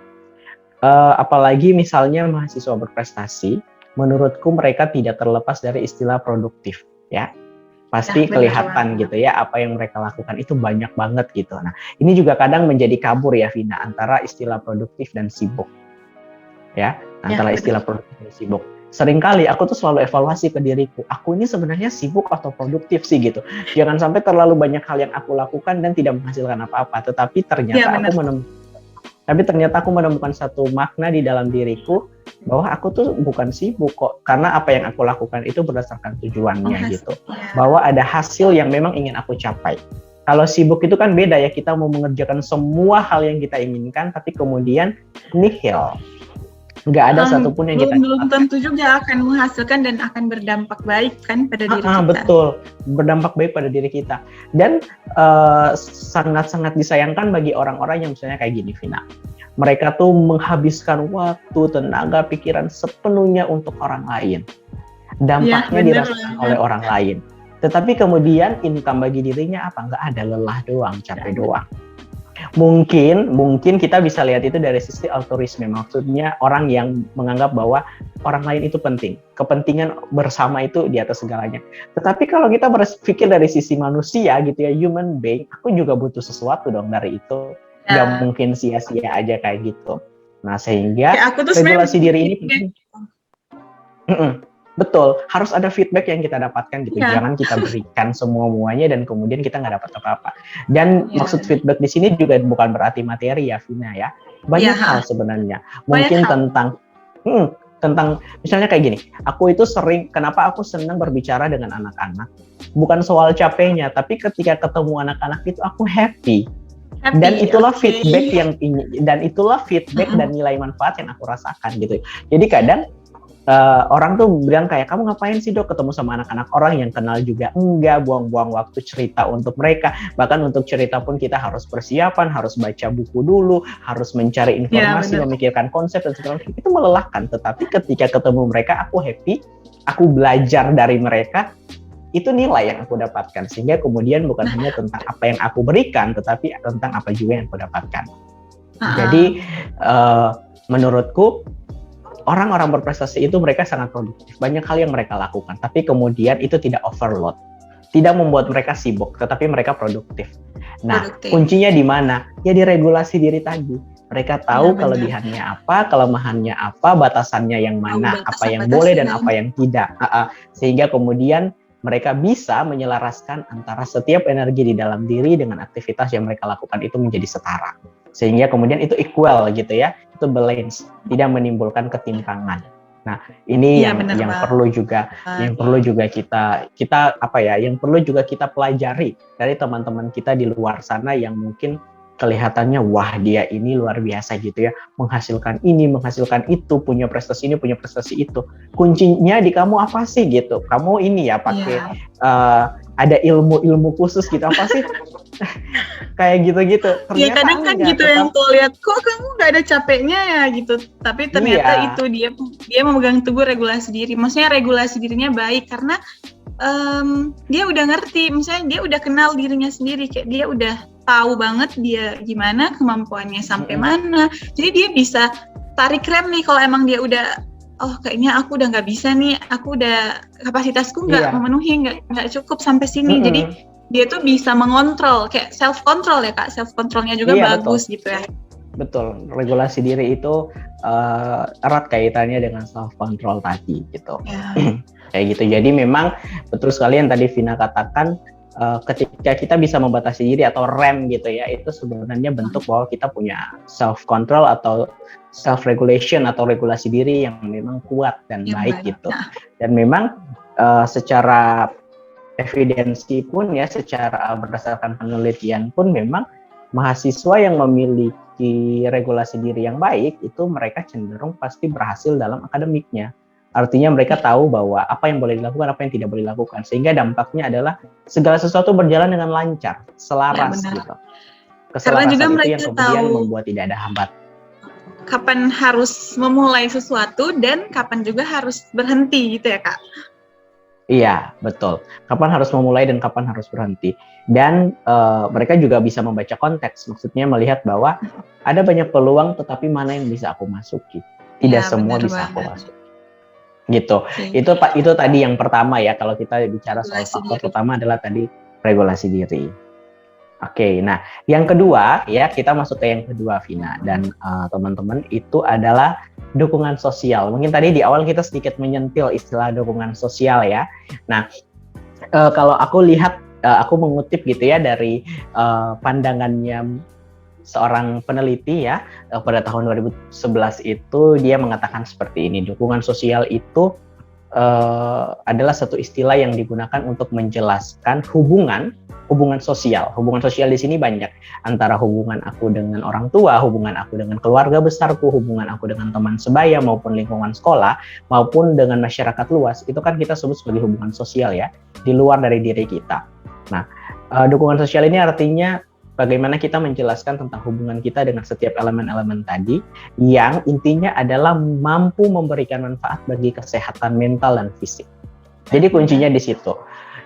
Apalagi misalnya mahasiswa berprestasi, menurutku mereka tidak terlepas dari istilah produktif ya. Pasti kelihatan gitu ya apa yang mereka lakukan itu banyak banget gitu. Nah, ini juga kadang menjadi kabur ya Vina antara istilah produktif dan sibuk. Ya, antara istilah produktif dan sibuk. Seringkali aku tuh selalu evaluasi ke diriku, aku ini sebenarnya sibuk atau produktif sih gitu. Jangan sampai terlalu banyak hal yang aku lakukan dan tidak menghasilkan apa-apa, tetapi ternyata aku menemukan satu makna di dalam diriku bahwa aku tuh bukan sibuk kok, karena apa yang aku lakukan itu berdasarkan tujuannya gitu. Bahwa ada hasil yang memang ingin aku capai. Kalau sibuk itu kan beda ya, kita mau mengerjakan semua hal yang kita inginkan, tapi kemudian nihil. Nggak ada satupun yang kita belum tentu juga akan menghasilkan dan akan berdampak baik kan pada diri kita. Betul, berdampak baik pada diri kita. Dan sangat-sangat disayangkan bagi orang-orang yang misalnya kayak gini, Vina. mereka tuh menghabiskan waktu, tenaga, pikiran sepenuhnya untuk orang lain. Dampaknya dirasakan oleh orang lain. Tetapi kemudian income bagi dirinya apa? Nggak ada, lelah doang, capek doang. Mungkin kita bisa lihat itu dari sisi altruisme, maksudnya orang yang menganggap bahwa orang lain itu penting, kepentingan bersama itu di atas segalanya. Tetapi kalau kita berpikir dari sisi manusia gitu ya, human being, aku juga butuh sesuatu dong dari itu, nggak mungkin sia-sia aja kayak gitu. Nah sehingga regulasi diri ini penting. Betul, harus ada feedback yang kita dapatkan gitu. Jangan kita berikan semua-muanya dan kemudian kita nggak dapat apa-apa. Dan maksud feedback di sini juga bukan berarti materi ya, Vina ya. Banyak hal sebenarnya. Mungkin tentang misalnya kayak gini. Aku itu kenapa aku senang berbicara dengan anak-anak? Bukan soal capeknya, tapi ketika ketemu anak-anak itu aku happy. Dan itulah feedback dan nilai manfaat yang aku rasakan gitu. Jadi kadang orang tuh bilang kayak, kamu ngapain sih Dok ketemu sama anak-anak orang yang kenal juga? Enggak, buang-buang waktu cerita untuk mereka. Bahkan untuk cerita pun kita harus persiapan, harus baca buku dulu, harus mencari informasi, memikirkan konsep dan segala macam. Itu melelahkan. Tetapi ketika ketemu mereka, aku happy, aku belajar dari mereka, itu nilai yang aku dapatkan. Sehingga kemudian bukan hanya tentang apa yang aku berikan, tetapi tentang apa juga yang aku dapatkan. Jadi menurutku orang-orang berprestasi itu mereka sangat produktif. Banyak hal yang mereka lakukan, tapi kemudian itu tidak overload. Tidak membuat mereka sibuk, tetapi mereka produktif. Nah, kuncinya di mana? Ya di regulasi diri tadi. Mereka tahu kelebihannya apa, kelemahannya apa, batasannya yang mana, apa yang boleh dan apa yang tidak. Sehingga kemudian mereka bisa menyelaraskan antara setiap energi di dalam diri dengan aktivitas yang mereka lakukan itu menjadi setara. Sehingga kemudian itu equal gitu ya, itu balance, tidak menimbulkan ketimpangan. Nah, ini yang perlu juga kita pelajari dari teman-teman kita di luar sana yang mungkin kelihatannya wah dia ini luar biasa gitu ya, menghasilkan ini, menghasilkan itu, punya prestasi ini, punya prestasi itu. Kuncinya di kamu apa sih gitu? Kamu ini ya pakai ada ilmu khusus gitu apa sih? Kayak gitu-gitu. Iya kadang kan gitu yang tuh lihat kok kamu nggak ada capeknya ya gitu. Tapi ternyata itu dia memegang teguh regulasi diri. Maksudnya regulasi dirinya baik karena dia udah ngerti, misalnya dia udah kenal dirinya sendiri, kayak dia udah tahu banget dia gimana, kemampuannya sampai mana. Jadi dia bisa tarik rem nih kalau emang dia udah, oh kayaknya aku udah nggak bisa nih, aku udah kapasitasku nggak memenuhi, nggak cukup sampai sini. Jadi dia tuh bisa mengontrol, kayak self control ya Kak, self controlnya juga bagus gitu ya. Betul, regulasi diri itu erat kaitannya dengan self control tadi gitu. Kayak gitu. Jadi memang betul sekali yang tadi Vina katakan, ketika kita bisa membatasi diri atau rem gitu ya, itu sebenarnya bentuk bahwa kita punya self control atau self regulation atau regulasi diri yang memang kuat dan baik gitu. Dan memang secara evidensi pun ya, secara berdasarkan penelitian pun memang mahasiswa yang memiliki regulasi diri yang baik itu mereka cenderung pasti berhasil dalam akademiknya. Artinya mereka tahu bahwa apa yang boleh dilakukan, apa yang tidak boleh dilakukan. Sehingga dampaknya adalah segala sesuatu berjalan dengan lancar, selaras gitu. Karena juga itu mereka yang kemudian tahu membuat tidak ada hambat. Kapan harus memulai sesuatu dan kapan juga harus berhenti gitu ya Kak? Iya, betul. Kapan harus memulai dan kapan harus berhenti. Dan mereka juga bisa membaca konteks. Maksudnya melihat bahwa ada banyak peluang tetapi mana yang bisa aku masuki. Tidak semua bisa aku masuki. Gitu. Itu tadi yang pertama ya, kalau kita bicara soal faktor pertama adalah tadi regulasi diri. Oke, nah yang kedua ya, kita masuk ke yang kedua Vina dan teman-teman, itu adalah dukungan sosial. Mungkin tadi di awal kita sedikit menyentil istilah dukungan sosial ya. Nah, kalau aku lihat, aku mengutip gitu ya dari pandangannya seorang peneliti ya, pada tahun 2011 itu dia mengatakan seperti ini, dukungan sosial itu adalah satu istilah yang digunakan untuk menjelaskan hubungan sosial. Hubungan sosial di sini banyak, antara hubungan aku dengan orang tua, hubungan aku dengan keluarga besarku, hubungan aku dengan teman sebaya maupun lingkungan sekolah, maupun dengan masyarakat luas. Itu kan kita sebut sebagai hubungan sosial ya, di luar dari diri kita. Nah, dukungan sosial ini artinya bagaimana kita menjelaskan tentang hubungan kita dengan setiap elemen-elemen tadi, yang intinya adalah mampu memberikan manfaat bagi kesehatan mental dan fisik. Jadi kuncinya di situ.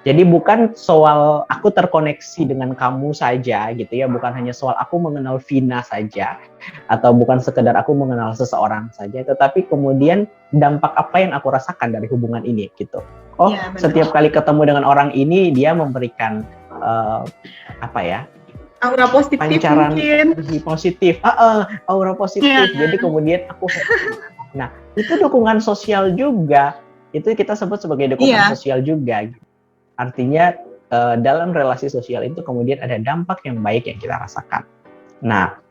Jadi bukan soal aku terkoneksi dengan kamu saja gitu ya, bukan hanya soal aku mengenal Vina saja, atau bukan sekedar aku mengenal seseorang saja, tetapi kemudian dampak apa yang aku rasakan dari hubungan ini gitu. Oh, ya, setiap kali ketemu dengan orang ini dia memberikan aura positif, pancaran positif, aura positif. Jadi kemudian aku, nah itu dukungan sosial juga, itu kita sebut sebagai dukungan sosial juga. Artinya dalam relasi sosial itu kemudian ada dampak yang baik yang kita rasakan. Nah,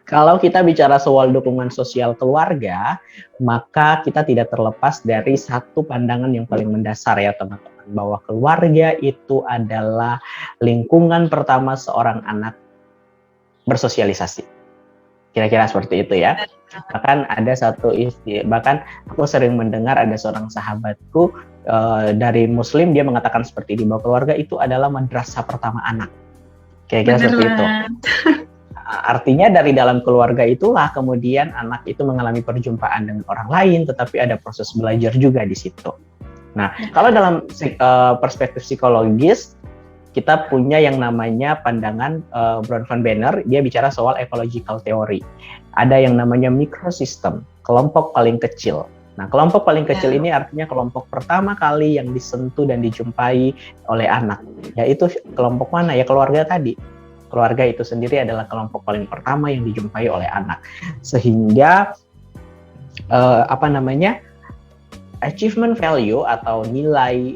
kalau kita bicara soal dukungan sosial keluarga, maka kita tidak terlepas dari satu pandangan yang paling mendasar ya teman-teman, bahwa keluarga itu adalah lingkungan pertama seorang anak bersosialisasi. Kira-kira seperti itu ya. Bahkan ada satu bahkan aku sering mendengar ada seorang sahabatku dari Muslim, dia mengatakan seperti ini, bahwa keluarga itu adalah madrasah pertama anak. Kira-kira seperti itu. Artinya dari dalam keluarga itulah kemudian anak itu mengalami perjumpaan dengan orang lain, tetapi ada proses belajar juga di situ. Nah, kalau dalam perspektif psikologis, kita punya yang namanya pandangan Brown van Banner, dia bicara soal ecological theory. Ada yang namanya microsystem, kelompok paling kecil. Nah, kelompok paling kecil ini artinya kelompok pertama kali yang disentuh dan dijumpai oleh anak. Yaitu kelompok mana? Ya keluarga tadi. Keluarga itu sendiri adalah kelompok paling pertama yang dijumpai oleh anak. Sehingga achievement value atau nilai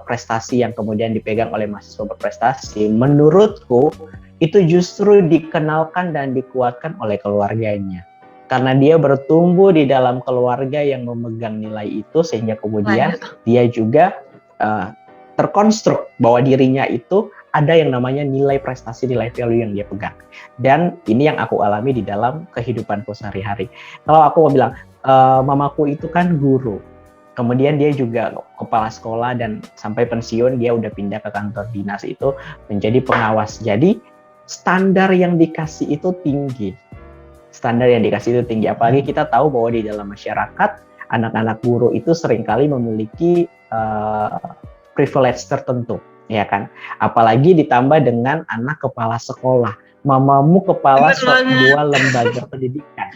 prestasi yang kemudian dipegang oleh mahasiswa berprestasi, menurutku itu justru dikenalkan dan dikuatkan oleh keluarganya. Karena dia bertumbuh di dalam keluarga yang memegang nilai itu, sehingga kemudian dia juga terkonstruk bahwa dirinya itu ada yang namanya nilai prestasi, nilai value yang dia pegang. Dan ini yang aku alami di dalam kehidupanku sehari-hari. Kalau aku mau bilang, mamaku itu kan guru. Kemudian dia juga kepala sekolah dan sampai pensiun dia udah pindah ke kantor dinas itu menjadi pengawas. Jadi standar yang dikasih itu tinggi. Apalagi kita tahu bahwa di dalam masyarakat anak-anak guru itu seringkali memiliki privilege tertentu, ya kan? Apalagi ditambah dengan anak kepala sekolah. Mamamu kepala sebuah lembaga pendidikan.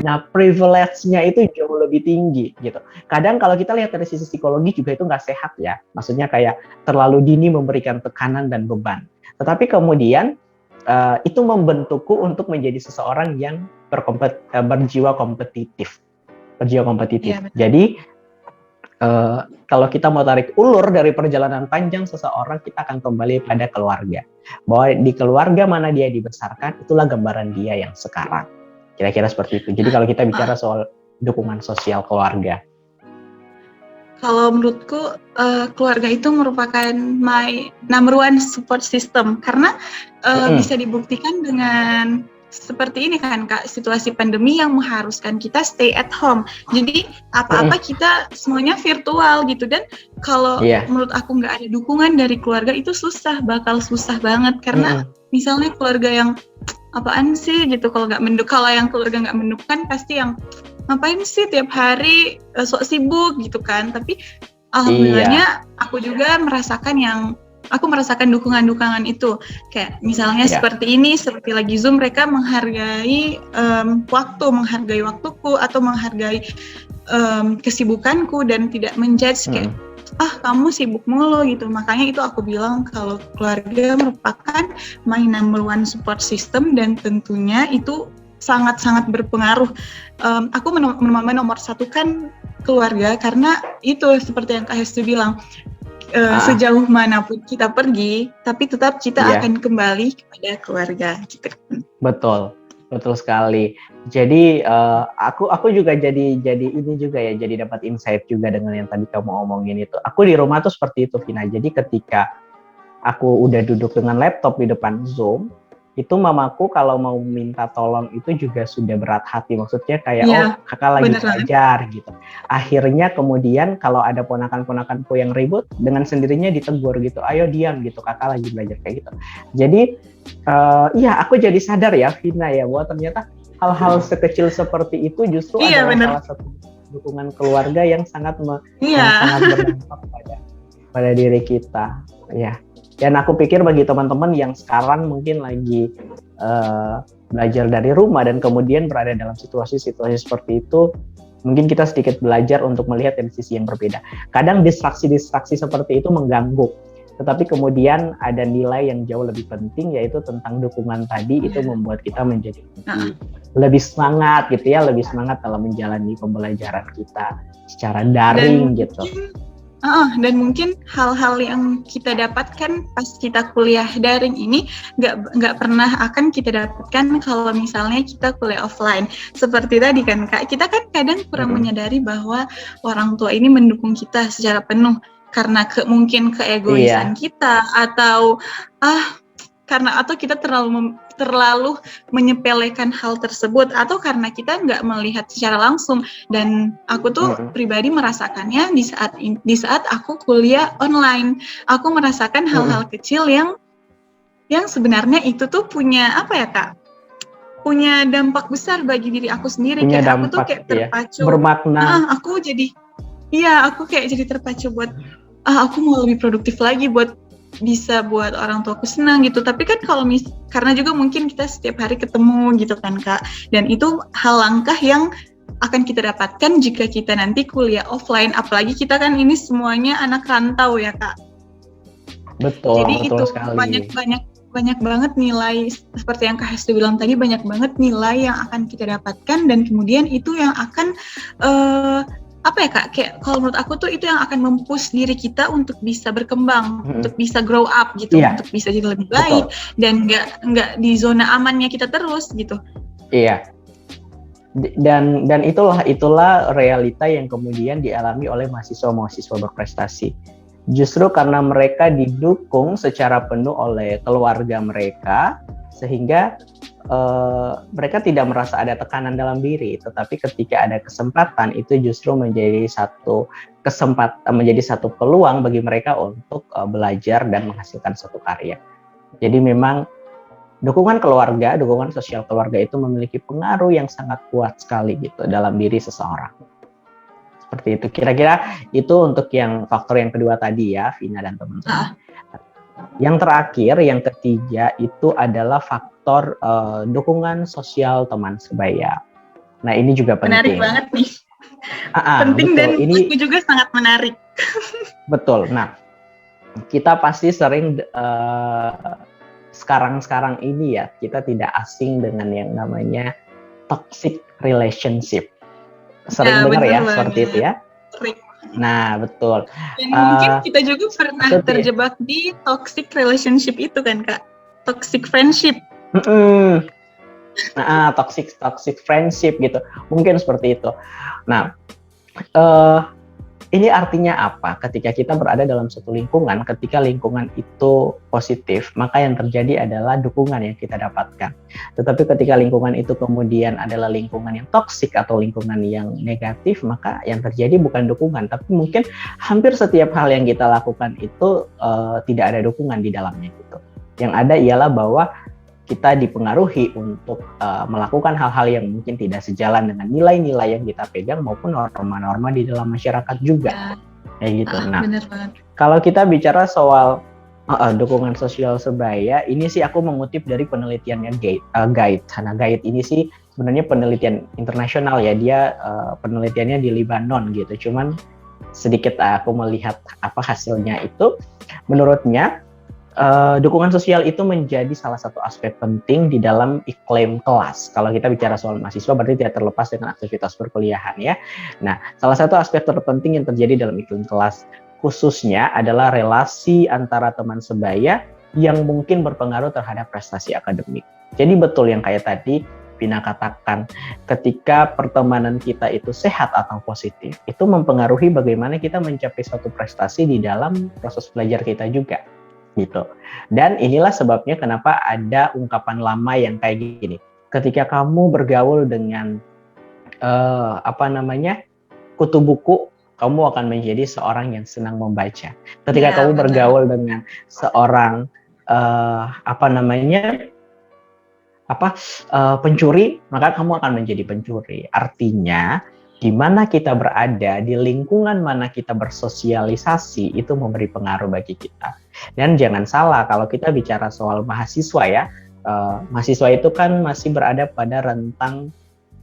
Nah, privilege-nya itu jauh lebih tinggi gitu. Kadang kalau kita lihat dari sisi psikologi juga itu nggak sehat ya. Maksudnya kayak terlalu dini memberikan tekanan dan beban. Tetapi kemudian itu membentukku untuk menjadi seseorang yang berjiwa kompetitif. Ya, jadi kalau kita mau tarik ulur dari perjalanan panjang seseorang, kita akan kembali pada keluarga. Bahwa di keluarga mana dia dibesarkan, itulah gambaran dia yang sekarang. Kira-kira seperti itu. Jadi kalau kita bicara soal dukungan sosial keluarga. Kalau menurutku, keluarga itu merupakan my number one support system. Karena bisa dibuktikan dengan seperti ini kan Kak, situasi pandemi yang mengharuskan kita stay at home. Jadi apa-apa kita semuanya virtual gitu. Dan kalau menurut aku nggak ada dukungan dari keluarga itu bakal susah banget. Karena misalnya keluarga yang apaan sih gitu, kalau yang keluarga nggak mendukung pasti yang ngapain sih tiap hari sok sibuk gitu kan. Tapi alhamdulillahnya aku juga merasakan dukungan-dukungan itu. Kayak misalnya seperti ini, seperti lagi Zoom, mereka menghargai menghargai waktuku atau menghargai kesibukanku dan tidak menjudge kayak kamu sibuk mulu gitu. Makanya itu aku bilang kalau keluarga merupakan my number one support system, dan tentunya itu sangat-sangat berpengaruh. Aku nomor satu kan keluarga, karena itu seperti yang Kak Hesti bilang, sejauh manapun kita pergi, tapi tetap kita akan kembali kepada keluarga gitu. Betul sekali. Jadi aku juga jadi ini juga ya, jadi dapat insight juga dengan yang tadi kamu omongin itu. Aku di rumah tuh seperti itu, Vina. Jadi ketika aku udah duduk dengan laptop di depan Zoom, itu mamaku kalau mau minta tolong itu juga sudah berat hati, maksudnya kayak Iya, oh kakak lagi bener banget. belajar gitu. Akhirnya kemudian kalau ada ponakan-ponakanku yang ribut, dengan sendirinya ditegur gitu, ayo diam gitu, kakak lagi belajar kayak gitu. Jadi iya aku jadi sadar ya Vina ya, bahwa ternyata hal-hal sekecil seperti itu justru Iya, adalah bener. salah satu dukungan keluarga yang sangat Iya, berdampak pada diri kita ya. Dan aku pikir bagi teman-teman yang sekarang mungkin lagi belajar dari rumah dan kemudian berada dalam situasi-situasi seperti itu, mungkin kita sedikit belajar untuk melihat dari sisi yang berbeda. Kadang distraksi-distraksi seperti itu mengganggu, tetapi kemudian ada nilai yang jauh lebih penting, yaitu tentang dukungan tadi. Itu membuat kita menjadi lebih semangat gitu ya, lebih semangat dalam menjalani pembelajaran kita secara daring gitu. Dan mungkin hal-hal yang kita dapatkan pas kita kuliah daring ini nggak pernah akan kita dapatkan kalau misalnya kita kuliah offline. Seperti tadi kan Kak, kita kan kadang kurang menyadari bahwa orang tua ini mendukung kita secara penuh karena mungkin keegoisan kita atau kita terlalu menyepelekan hal tersebut, atau karena kita nggak melihat secara langsung. Dan aku tuh pribadi merasakannya di saat aku kuliah online, aku merasakan hal-hal kecil yang sebenarnya itu tuh punya punya dampak besar bagi diri aku sendiri. Punya kayak dampak, aku tuh kayak terpacu, bermakna. Aku kayak jadi terpacu buat aku mau lebih produktif lagi buat bisa buat orang tuaku senang gitu. Tapi kan karena juga mungkin kita setiap hari ketemu gitu kan Kak, dan itu hal langkah yang akan kita dapatkan jika kita nanti kuliah offline, apalagi kita kan ini semuanya anak rantau ya Kak. Betul. Jadi betul itu sekali. banyak banget nilai, seperti yang Kak Hestu bilang tadi, banyak banget nilai yang akan kita dapatkan, dan kemudian itu yang akan kayak kalau menurut aku tuh itu yang akan mempush diri kita untuk bisa berkembang, untuk bisa grow up gitu, untuk bisa jadi lebih baik. Betul. Dan nggak di zona amannya kita terus gitu. Iya. Dan itulah realita yang kemudian dialami oleh mahasiswa berprestasi. Justru karena mereka didukung secara penuh oleh keluarga mereka, sehingga mereka tidak merasa ada tekanan dalam diri, tetapi ketika ada kesempatan itu justru menjadi satu peluang bagi mereka untuk belajar dan menghasilkan suatu karya. Jadi memang dukungan keluarga, dukungan sosial keluarga itu memiliki pengaruh yang sangat kuat sekali gitu dalam diri seseorang. Seperti itu. Kira-kira itu untuk yang faktor yang kedua tadi ya, Vina dan teman-teman. Yang terakhir, yang ketiga itu adalah faktor dukungan sosial teman sebaya. Nah ini juga penting. Menarik banget nih. Penting betul. Dan ini juga sangat menarik. Betul. Nah kita pasti sering sekarang ini ya, kita tidak asing dengan yang namanya toxic relationship. Sering dengar ya banget. Seperti itu ya. Nah betul. Dan mungkin kita juga pernah terjebak di toxic relationship itu kan Kak, toxic friendship. Toxic friendship gitu, mungkin seperti itu. Nah ini artinya apa? Ketika kita berada dalam suatu lingkungan, ketika lingkungan itu positif, maka yang terjadi adalah dukungan yang kita dapatkan. Tetapi ketika lingkungan itu kemudian adalah lingkungan yang toksik atau lingkungan yang negatif, maka yang terjadi bukan dukungan, tapi mungkin hampir setiap hal yang kita lakukan itu tidak ada dukungan di dalamnya gitu. Yang ada ialah bahwa kita dipengaruhi untuk melakukan hal-hal yang mungkin tidak sejalan dengan nilai-nilai yang kita pegang maupun norma-norma di dalam masyarakat juga. Kayak gitu. Nah, kalau kita bicara soal dukungan sosial sebaya, ini sih aku mengutip dari penelitiannya Guide. Nah, Guide ini sih sebenarnya penelitian internasional ya, dia penelitiannya di Lebanon gitu. Cuman sedikit aku melihat apa hasilnya itu, menurutnya dukungan sosial itu menjadi salah satu aspek penting di dalam iklim kelas. Kalau kita bicara soal mahasiswa berarti tidak terlepas dengan aktivitas perkuliahan ya. Nah, salah satu aspek terpenting yang terjadi dalam iklim kelas khususnya adalah relasi antara teman sebaya yang mungkin berpengaruh terhadap prestasi akademik. Jadi betul yang kayak tadi Vina katakan, ketika pertemanan kita itu sehat atau positif, itu mempengaruhi bagaimana kita mencapai suatu prestasi di dalam proses belajar kita juga. gitu. Dan inilah sebabnya kenapa ada ungkapan lama yang kayak gini. Ketika kamu bergaul dengan kutu buku, kamu akan menjadi seorang yang senang membaca. Ketika kamu bergaul dengan seorang pencuri, maka kamu akan menjadi pencuri. Artinya, di mana kita berada, di lingkungan mana kita bersosialisasi, itu memberi pengaruh bagi kita. Dan jangan salah, kalau kita bicara soal mahasiswa ya, mahasiswa itu kan masih berada pada rentang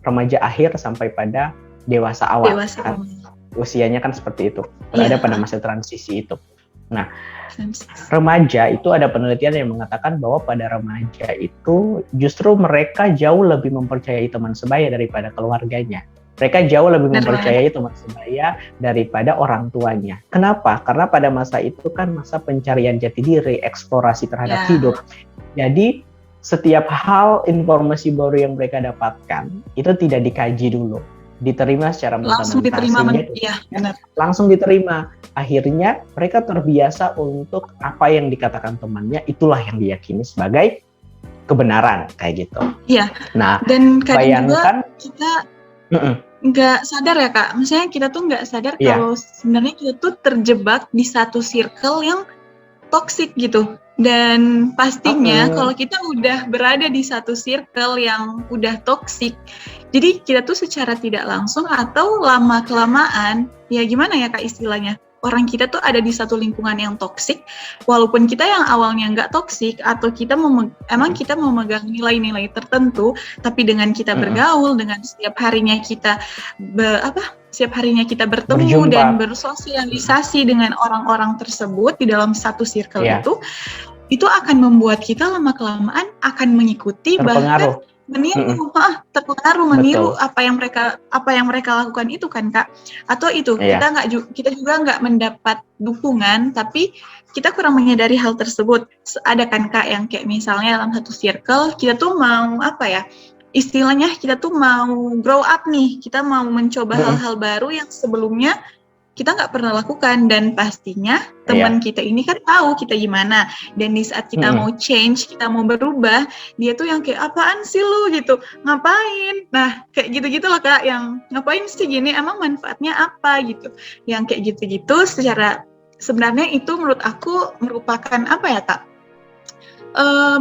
remaja akhir sampai pada dewasa awal. Usianya kan seperti itu, berada pada masa transisi itu. Nah, remaja itu ada penelitian yang mengatakan bahwa pada remaja itu justru mereka jauh lebih mempercayai teman sebaya daripada keluarganya. Mereka jauh lebih mempercayai teman sebaya daripada orang tuanya. Kenapa? Karena pada masa itu kan masa pencarian jati diri, eksplorasi terhadap hidup. Jadi setiap hal informasi baru yang mereka dapatkan itu tidak dikaji dulu, diterima secara mentah-mentah, langsung diterima. Akhirnya mereka terbiasa untuk apa yang dikatakan temannya, itulah yang diyakini sebagai kebenaran, kayak gitu. Iya. Nah, dan kadang bayangkan juga kita nggak sadar ya Kak, misalnya kita tuh nggak sadar kalau sebenarnya kita tuh terjebak di satu circle yang toksik gitu. Dan pastinya kalau kita udah berada di satu circle yang udah toksik, jadi kita tuh secara tidak langsung atau lama-kelamaan, ya gimana ya Kak istilahnya, orang kita tuh ada di satu lingkungan yang toksik, walaupun kita yang awalnya nggak toksik, atau kita emang kita memegang nilai-nilai tertentu, tapi dengan kita bergaul, dengan setiap harinya kita bertemu dan bersosialisasi dengan orang-orang tersebut di dalam satu circle itu akan membuat kita lama-kelamaan akan mengikuti, bahkan meniru, meniru apa yang mereka lakukan itu kan Kak. Atau itu kita juga nggak mendapat dukungan, tapi kita kurang menyadari hal tersebut. Ada kan Kak yang kayak misalnya dalam satu circle kita tuh mau istilahnya kita tuh mau grow up nih, kita mau mencoba hal-hal baru yang sebelumnya kita nggak pernah lakukan, dan pastinya teman kita ini kan tahu kita gimana, dan di saat kita mau change, kita mau berubah, dia tuh yang kayak apaan sih lu gitu, ngapain, nah kayak gitu-gitu loh Kak, yang ngapain sih gini, emang manfaatnya apa gitu, yang kayak gitu-gitu. Sebenarnya itu menurut aku merupakan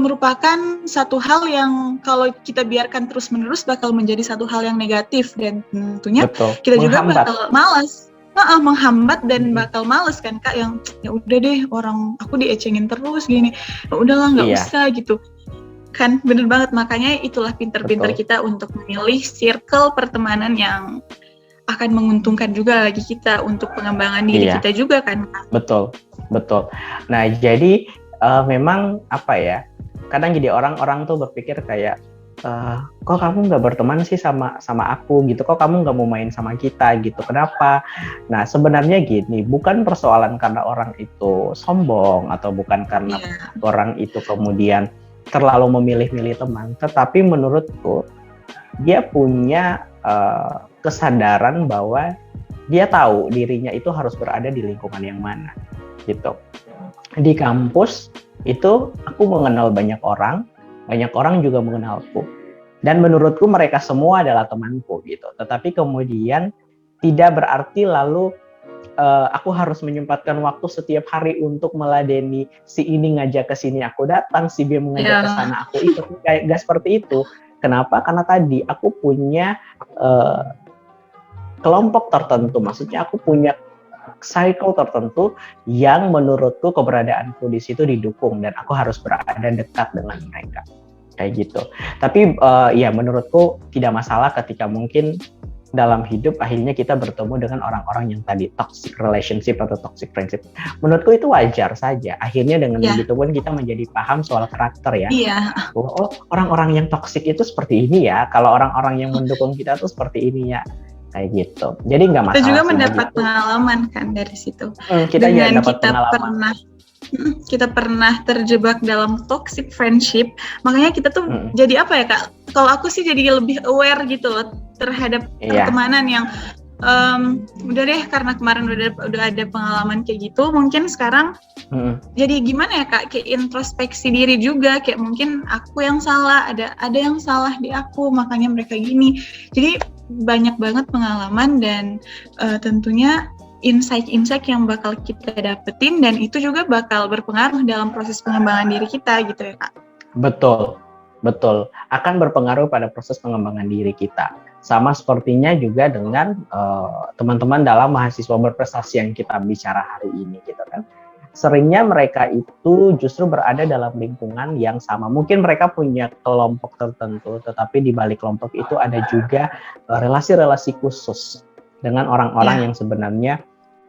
merupakan satu hal yang kalau kita biarkan terus-menerus bakal menjadi satu hal yang negatif, dan tentunya kita juga bakal malas. Menghambat dan bakal males kan Kak, yang ya udah deh orang aku diecengin terus gini, ya udahlah nggak usah gitu kan. Bener banget, makanya itulah pinter-pinter kita untuk memilih circle pertemanan yang akan menguntungkan juga lagi kita untuk pengembangan diri kita juga kan Kak. Betul. Nah jadi memang kadang jadi orang tuh berpikir kayak kok kamu nggak berteman sih sama aku gitu, kok kamu nggak mau main sama kita gitu, kenapa? Nah sebenarnya gini, bukan persoalan karena orang itu sombong atau bukan karena orang itu kemudian terlalu memilih-milih teman, tetapi menurutku dia punya kesadaran bahwa dia tahu dirinya itu harus berada di lingkungan yang mana gitu. Di kampus itu aku mengenal banyak orang juga mengenalku, dan menurutku mereka semua adalah temanku gitu. Tetapi kemudian tidak berarti lalu aku harus menyempatkan waktu setiap hari untuk meladeni si ini ngajak ke sini aku datang, si B mengajak ke sana aku ikut, kayak gak seperti itu. Kenapa? Karena tadi aku punya kelompok tertentu, maksudnya aku punya cycle tertentu yang menurutku keberadaanku di situ didukung dan aku harus berada dekat dengan mereka, kayak gitu. Tapi ya menurutku tidak masalah ketika mungkin dalam hidup akhirnya kita bertemu dengan orang-orang yang tadi toxic relationship atau toxic friendship. Menurutku itu wajar saja. Akhirnya dengan begitu pun kita menjadi paham soal karakter ya. Oh, orang-orang yang toxic itu seperti ini ya. Kalau orang-orang yang mendukung kita tuh seperti ini ya. Kayak gitu. Jadi nggak masalah. Kita juga mendapat pengalaman kan dari situ. Kita dengan dapat pengalaman. Kita pernah terjebak dalam toxic friendship, makanya kita tuh jadi apa ya Kak? Kalau aku sih jadi lebih aware gitu loh terhadap pertemanan yang udah deh karena kemarin udah ada pengalaman kayak gitu, mungkin sekarang jadi gimana ya Kak, kayak introspeksi diri juga, kayak mungkin aku yang salah, ada yang salah di aku, makanya mereka gini. Jadi banyak banget pengalaman dan tentunya insight-insight yang bakal kita dapetin, dan itu juga bakal berpengaruh dalam proses pengembangan diri kita gitu ya Kak. Betul, betul. Akan berpengaruh pada proses pengembangan diri kita. Sama sepertinya juga dengan teman-teman dalam mahasiswa berprestasi yang kita bicara hari ini gitu kan. Seringnya mereka itu justru berada dalam lingkungan yang sama. Mungkin mereka punya kelompok tertentu, tetapi di balik kelompok itu ada juga relasi-relasi khusus dengan orang-orang yang sebenarnya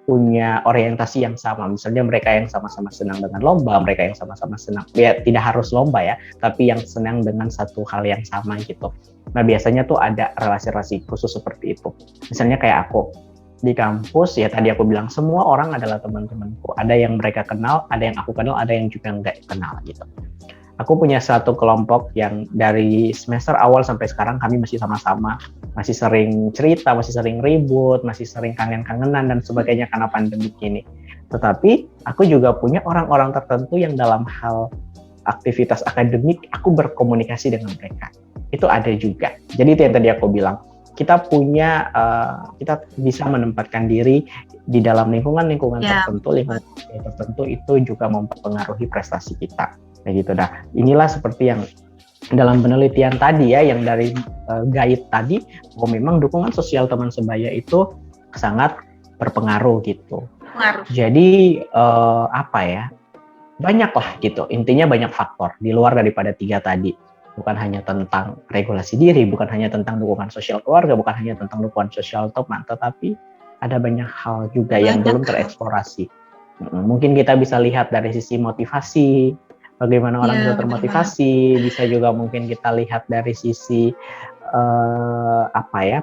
punya orientasi yang sama. Misalnya mereka yang sama-sama senang dengan lomba, mereka yang sama-sama senang, ya tidak harus lomba ya, tapi yang senang dengan satu hal yang sama gitu. Nah biasanya tuh ada relasi-relasi khusus seperti itu. Misalnya kayak aku di kampus, ya tadi aku bilang semua orang adalah teman-temanku. Ada yang mereka kenal, ada yang aku kenal, ada yang juga nggak kenal gitu. Aku punya satu kelompok yang dari semester awal sampai sekarang kami masih sama-sama, masih sering cerita, masih sering ribut, masih sering kangen-kangenan dan sebagainya karena pandemi ini. Tetapi aku juga punya orang-orang tertentu yang dalam hal aktivitas akademik aku berkomunikasi dengan mereka. Itu ada juga. Jadi itu yang tadi aku bilang, kita punya, kita bisa menempatkan diri di dalam lingkungan tertentu, lingkungan tertentu itu juga mempengaruhi prestasi kita. Kayak gitu. Nah, inilah seperti yang dalam penelitian tadi ya, yang dari guide tadi, bahwa memang dukungan sosial teman sebaya itu sangat berpengaruh gitu. Jadi apa ya? Banyak lah gitu. Intinya banyak faktor di luar daripada 3 tadi. Bukan hanya tentang regulasi diri, bukan hanya tentang dukungan sosial keluarga, bukan hanya tentang dukungan sosial teman, tetapi ada banyak hal juga yang belum tereksplorasi. Mungkin kita bisa lihat dari sisi motivasi, bagaimana orang bisa termotivasi, bisa juga mungkin kita lihat dari sisi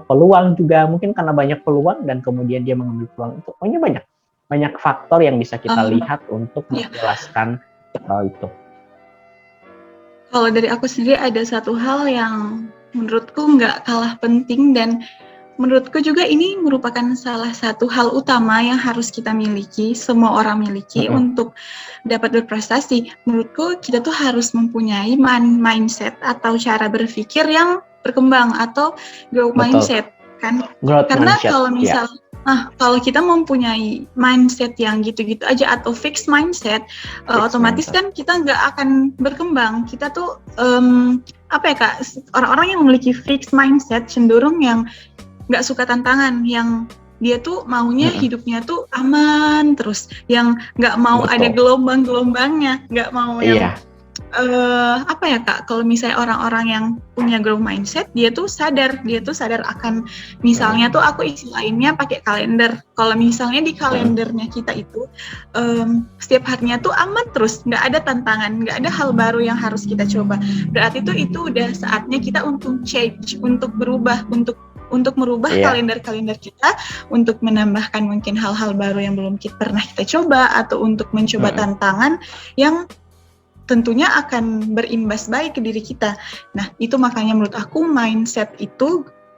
peluang juga, mungkin karena banyak peluang dan kemudian dia mengambil peluang itu. Pokoknya banyak faktor yang bisa kita lihat untuk menjelaskan itu. Kalau dari aku sendiri ada satu hal yang menurutku nggak kalah penting, dan menurutku juga ini merupakan salah satu hal utama yang harus kita miliki, semua orang miliki untuk dapat berprestasi. Menurutku kita tuh harus mempunyai mindset atau cara berpikir yang berkembang atau growth mindset kan. Karena kalau misal kalau kita mempunyai mindset yang gitu-gitu aja atau fixed mindset, otomatis kan kita nggak akan berkembang. Kita tuh Kak, orang-orang yang memiliki fixed mindset cenderung yang nggak suka tantangan, yang dia tuh maunya hidupnya tuh aman terus, yang nggak mau ada gelombang-gelombangnya, nggak mau yang Kak, kalau misalnya orang-orang yang punya growth mindset, dia tuh sadar akan, misalnya tuh aku istilahinnya pakai kalender. Kalau misalnya di kalendernya kita itu setiap harinya tuh aman terus, nggak ada tantangan, nggak ada hal baru yang harus kita coba. Berarti itu udah saatnya kita untuk change, untuk berubah, untuk merubah kalender-kalender kita, untuk menambahkan mungkin hal-hal baru yang belum pernah kita coba, atau untuk mencoba tantangan yang tentunya akan berimbas baik ke diri kita. Nah, itu makanya menurut aku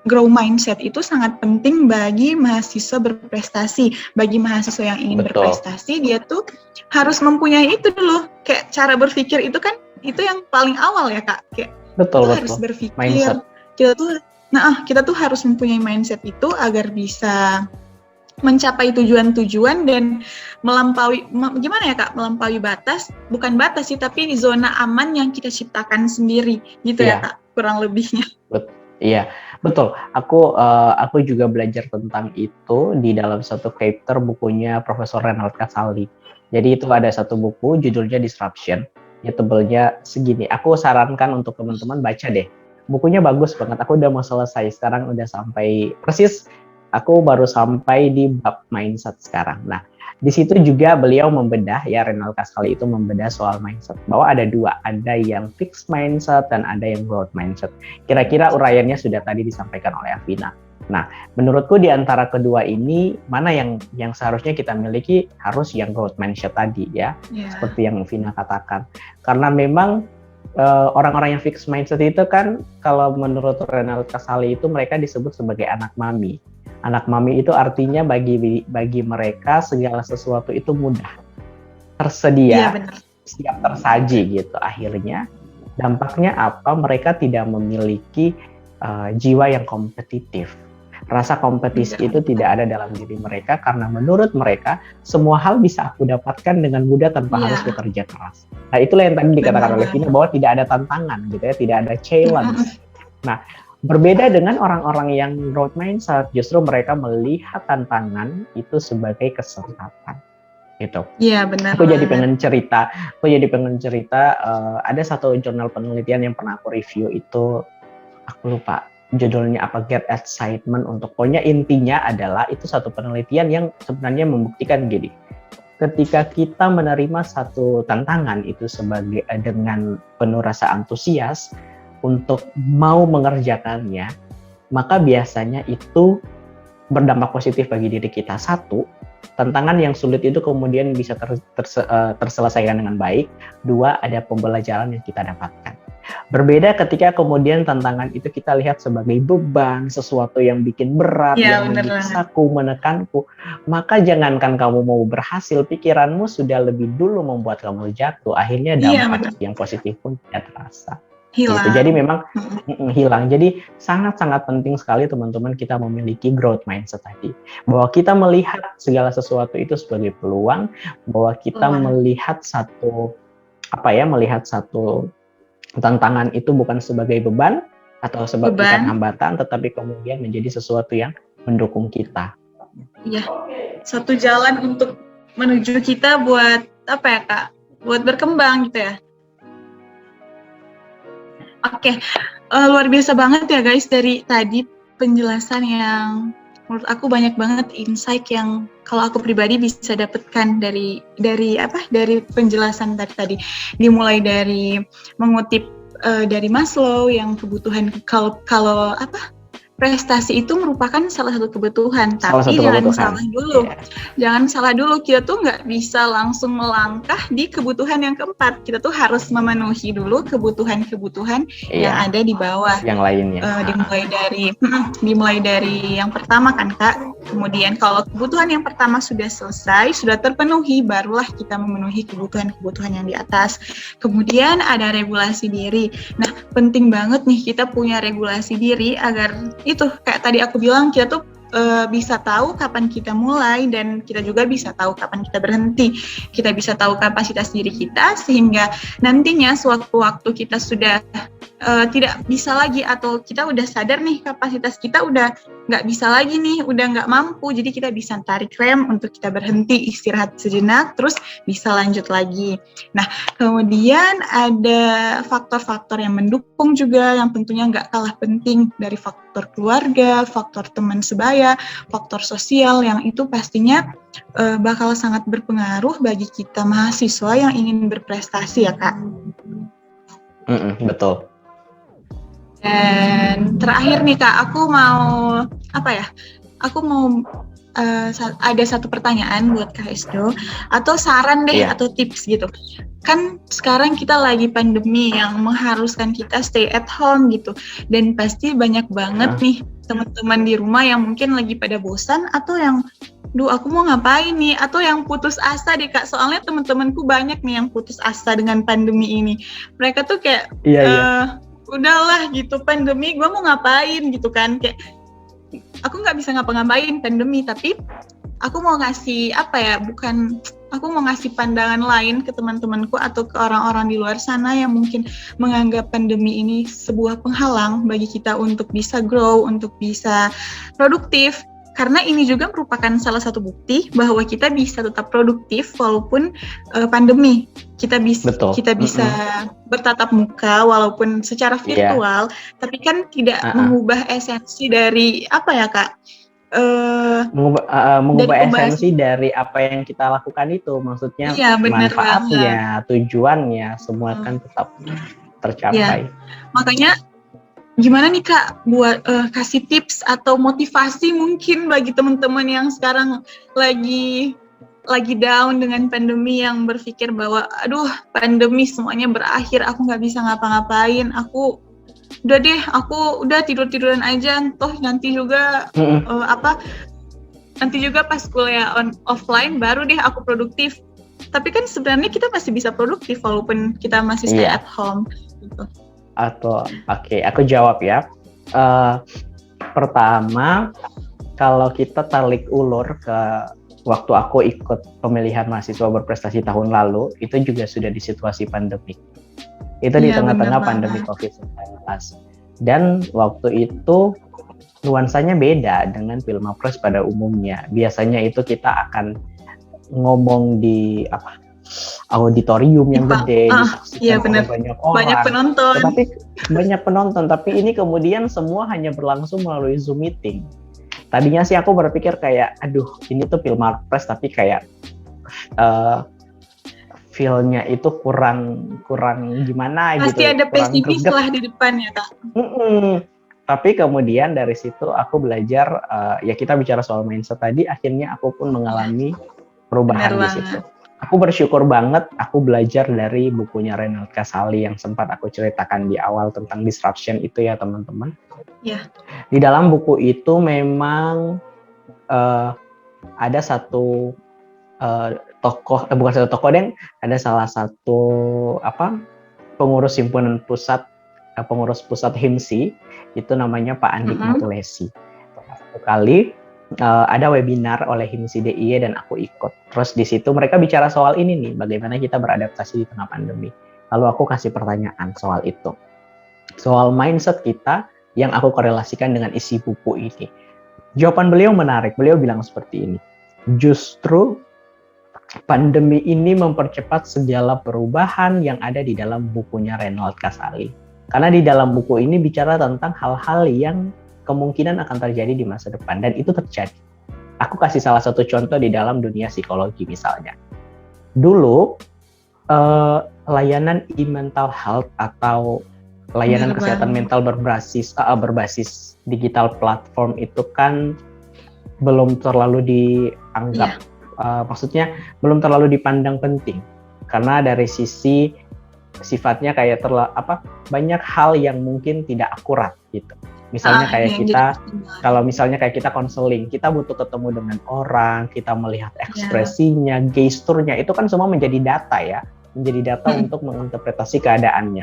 grow mindset itu sangat penting bagi mahasiswa berprestasi. Bagi mahasiswa yang ingin berprestasi, dia tuh harus mempunyai itu dulu. Kayak cara berpikir itu kan, itu yang paling awal ya Kak. Kayak harus berpikir. Mindset. Kita tuh harus mempunyai mindset itu agar bisa mencapai tujuan-tujuan dan melampaui batas, bukan batas sih, tapi zona aman yang kita ciptakan sendiri gitu ya Kak, kurang lebihnya. Iya, betul. Aku juga belajar tentang itu di dalam satu chapter bukunya Profesor Renald Kasali. Jadi itu ada satu buku judulnya Disruption. Ya tebelnya segini. Aku sarankan untuk teman-teman baca deh. Bukunya bagus banget. Aku udah mau selesai. Sekarang udah sampai persis. Aku baru sampai di bab mindset sekarang. Nah, di situ juga beliau membedah, ya Renald Kasali itu membedah soal mindset. Bahwa ada 2, ada yang fixed mindset dan ada yang growth mindset. Kira-kira uraiannya sudah tadi disampaikan oleh Afina. Nah, menurutku di antara kedua ini, mana yang seharusnya kita miliki harus yang growth mindset tadi ya. Seperti yang Afina katakan. Karena memang orang-orang yang fixed mindset itu kan, kalau menurut Renald Kasali itu mereka disebut sebagai anak mami. Anak mami itu artinya bagi mereka segala sesuatu itu mudah, Iya tersedia, benar. siap tersaji gitu. Akhirnya dampaknya apa? Mereka tidak memiliki jiwa yang kompetitif. Rasa kompetisi Enggak. itu tidak ada dalam diri mereka karena menurut mereka semua hal bisa aku dapatkan dengan mudah tanpa harus Iya, bekerja keras. Nah, itulah yang tadi dikatakan benar oleh Vina banget. bahwa tidak ada tantangan gitu ya, tidak ada challenge. Mm-mm. Nah, berbeda dengan orang-orang yang growth mindset, justru mereka melihat tantangan itu sebagai kesempatan gitu. Iya, benar Aku jadi banget. pengen cerita, ada satu jurnal penelitian yang pernah aku review itu, aku lupa judulnya apa, Get Excitement untuk, pokoknya intinya adalah itu satu penelitian yang sebenarnya membuktikan gini, ketika kita menerima satu tantangan itu sebagai dengan penuh rasa antusias untuk mau mengerjakannya, maka biasanya itu berdampak positif bagi diri kita. Satu, tantangan yang sulit itu kemudian bisa terselesaikan dengan baik. Dua, ada pembelajaran yang kita dapatkan. Berbeda ketika kemudian tantangan itu kita lihat sebagai beban, sesuatu yang bikin berat, Iya, yang benar banget. menyiksaku, menekanku, maka jangankan kamu mau berhasil, pikiranmu sudah lebih dulu membuat kamu jatuh. Akhirnya Iya, dampak benar. yang positif pun tidak terasa. Gitu. Jadi Hilang. memang hilang. Jadi sangat-sangat penting sekali teman-teman kita memiliki growth mindset tadi. Bahwa kita melihat segala sesuatu itu sebagai peluang, bahwa kita Peluang. melihat melihat satu tantangan itu bukan sebagai beban atau bukan Beban. hambatan, tetapi kemudian menjadi sesuatu yang mendukung kita. Iya. Satu jalan untuk menuju kita buat apa ya Kak? Buat berkembang gitu ya. Oke, luar biasa banget ya guys dari tadi penjelasan yang menurut aku banyak banget insight yang kalau aku pribadi bisa dapatkan dari penjelasan tadi. Dimulai dari mengutip dari Maslow yang kebutuhan kalau prestasi itu merupakan salah satu kebutuhan, tapi jangan salah dulu. Yeah. Jangan salah dulu, kita tuh nggak bisa langsung melangkah di kebutuhan yang keempat. Kita tuh harus memenuhi dulu kebutuhan-kebutuhan yang ada di bawah. Yang lainnya. Dimulai dari yang pertama kan Kak. Kemudian kalau kebutuhan yang pertama sudah selesai, sudah terpenuhi, barulah kita memenuhi kebutuhan-kebutuhan yang di atas. Kemudian ada regulasi diri. Nah, penting banget nih kita punya regulasi diri agar itu kayak tadi aku bilang kita tuh bisa tahu kapan kita mulai dan kita juga bisa tahu kapan kita berhenti. Kita bisa tahu kapasitas diri kita sehingga nantinya sewaktu-waktu kita sudah tidak bisa lagi atau kita udah sadar nih kapasitas kita udah nggak bisa lagi nih, udah nggak mampu, jadi kita bisa tarik rem untuk kita berhenti, istirahat sejenak, terus bisa lanjut lagi. Nah, kemudian ada faktor-faktor yang mendukung juga yang tentunya nggak kalah penting dari faktor keluarga, faktor teman sebaya, faktor sosial yang itu pastinya bakal sangat berpengaruh bagi kita mahasiswa yang ingin berprestasi ya Kak. Betul. Dan terakhir nih Kak, aku mau ada satu pertanyaan buat Kak Esdo atau saran deh atau tips gitu. Kan sekarang kita lagi pandemi yang mengharuskan kita stay at home gitu. Dan pasti banyak banget nih teman-teman di rumah yang mungkin lagi pada bosan atau yang aku mau ngapain nih, atau yang putus asa deh Kak, soalnya teman-temanku banyak nih yang putus asa dengan pandemi ini. Mereka tuh kayak udahlah gitu, pandemi gue mau ngapain gitu kan, kayak aku nggak bisa ngapa-ngapain pandemi, tapi aku mau ngasih aku mau ngasih pandangan lain ke teman-temanku atau ke orang-orang di luar sana yang mungkin menganggap pandemi ini sebuah penghalang bagi kita untuk bisa grow, untuk bisa produktif. Karena ini juga merupakan salah satu bukti bahwa kita bisa tetap produktif walaupun pandemi. Kita bisa bertatap muka walaupun secara virtual, tapi kan tidak mengubah esensi dari apa ya Kak? Mengubah esensi dari apa yang kita lakukan itu, maksudnya manfaatnya, tujuannya, semua kan tetap tercapai. Makanya gimana nih Kak buat kasih tips atau motivasi mungkin bagi teman-teman yang sekarang lagi down dengan pandemi, yang berpikir bahwa aduh pandemi semuanya berakhir, aku nggak bisa ngapa-ngapain, aku udah deh aku udah tiduran aja, toh nanti juga nanti juga pas kuliah offline baru deh aku produktif. Tapi kan sebenarnya kita masih bisa produktif walaupun kita masih stay at home gitu. Atau oke, aku jawab ya. Pertama, kalau kita tarik ulur ke waktu aku ikut pemilihan mahasiswa berprestasi tahun lalu, itu juga sudah di situasi pandemik. Itu di tengah-tengah pandemi COVID-19. Dan waktu itu nuansanya beda dengan Pilmapres pada umumnya. Biasanya itu kita akan ngomong di auditorium yang gede, disaksikan oleh banyak orang. Banyak penonton. Tetapi banyak penonton, tapi ini kemudian semua hanya berlangsung melalui Zoom meeting. Tadinya sih aku berpikir kayak, aduh ini tuh Pilmapres tapi kayak feel-nya itu kurang gimana pasti gitu. Pasti ada pesimis lah di depannya, Kak. Tapi kemudian dari situ aku belajar, ya kita bicara soal mindset tadi, akhirnya aku pun mengalami perubahan di situ. Aku bersyukur banget aku belajar dari bukunya Reinhard Kasali yang sempat aku ceritakan di awal tentang disruption itu ya teman-teman. Yeah. Di dalam buku itu memang ada satu tokoh, bukan satu tokoh deh, ada salah satu pengurus himpunan pusat, pengurus pusat HIMSI, itu namanya Pak Andik Matulesi. Satu kali ada webinar oleh HIMSI DIY dan aku ikut. Terus di situ mereka bicara soal ini nih, bagaimana kita beradaptasi di tengah pandemi. Lalu aku kasih pertanyaan soal itu, soal mindset kita yang aku korelasikan dengan isi buku ini. Jawaban beliau menarik. Beliau bilang seperti ini, justru pandemi ini mempercepat segala perubahan yang ada di dalam bukunya Reinhard Kasali. Karena di dalam buku ini bicara tentang hal-hal yang kemungkinan akan terjadi di masa depan, dan itu terjadi. Aku kasih salah satu contoh di dalam dunia psikologi misalnya. Dulu layanan e-mental health atau layanan kesehatan mental berbasis digital platform itu kan belum terlalu dianggap, maksudnya belum terlalu dipandang penting, karena dari sisi sifatnya kayak banyak hal yang mungkin tidak akurat gitu. Misalnya kayak kita, kalau misalnya kayak kita konseling, kita butuh ketemu dengan orang, kita melihat ekspresinya, gesturnya, itu kan semua menjadi data ya, menjadi data untuk menginterpretasi keadaannya.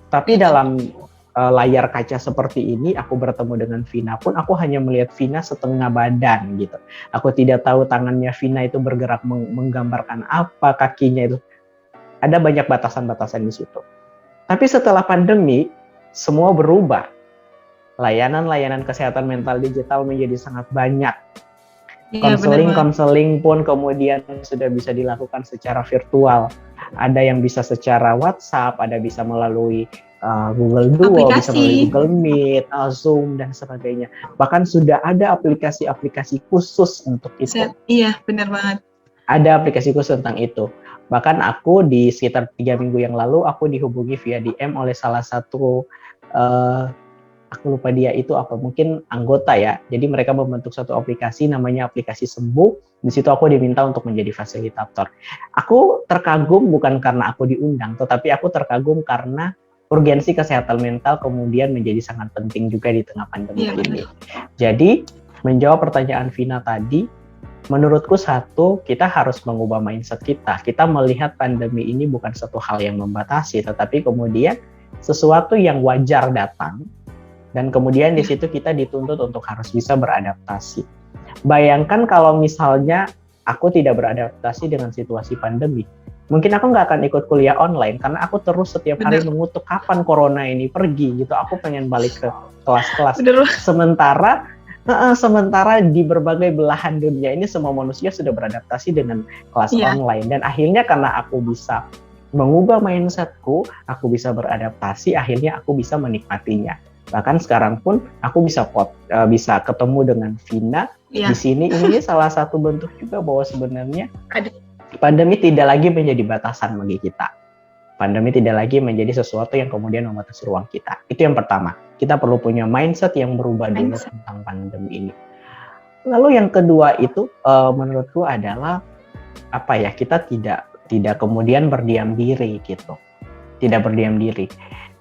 Tapi dalam layar kaca seperti ini, aku bertemu dengan Vina pun, aku hanya melihat Vina setengah badan gitu. Aku tidak tahu tangannya Vina itu bergerak menggambarkan apa, kakinya itu. Ada banyak batasan-batasan di situ. Tapi setelah pandemi, semua berubah. Layanan-layanan kesehatan mental digital menjadi sangat banyak. Konseling pun kemudian sudah bisa dilakukan secara virtual. Ada yang bisa secara WhatsApp, ada bisa melalui Google Duo, bisa melalui Google Meet, Zoom, dan sebagainya. Bahkan sudah ada aplikasi-aplikasi khusus untuk itu. Iya, benar banget. Ada aplikasi khusus tentang itu. Bahkan aku di sekitar 3 minggu yang lalu, aku dihubungi via DM oleh salah satu aku lupa dia itu apa, mungkin anggota ya. Jadi mereka membentuk satu aplikasi namanya aplikasi Sembuh. Di situ aku diminta untuk menjadi fasilitator. Aku terkagum bukan karena aku diundang, tetapi aku terkagum karena urgensi kesehatan mental kemudian menjadi sangat penting juga di tengah pandemi ini. Jadi menjawab pertanyaan Vina tadi, menurutku satu, kita harus mengubah mindset kita. Kita melihat pandemi ini bukan satu hal yang membatasi, tetapi kemudian sesuatu yang wajar datang. Dan kemudian di situ kita dituntut untuk harus bisa beradaptasi. Bayangkan kalau misalnya aku tidak beradaptasi dengan situasi pandemi. Mungkin aku nggak akan ikut kuliah online, karena aku terus setiap hari mengutuk kapan corona ini pergi gitu. Aku pengen balik ke kelas-kelas. Sementara di berbagai belahan dunia ini semua manusia sudah beradaptasi dengan kelas online. Dan akhirnya karena aku bisa mengubah mindsetku, aku bisa beradaptasi, akhirnya aku bisa menikmatinya. Bahkan sekarang pun aku bisa ketemu dengan Vina di sini. Ini salah satu bentuk juga bahwa sebenarnya pandemi tidak lagi menjadi batasan bagi kita. Pandemi tidak lagi menjadi sesuatu yang kemudian membatasi ruang kita. Itu yang pertama. Kita perlu punya mindset yang berubah dulu tentang pandemi ini. Lalu yang kedua itu menurutku adalah kita tidak kemudian berdiam diri gitu. Tidak berdiam diri.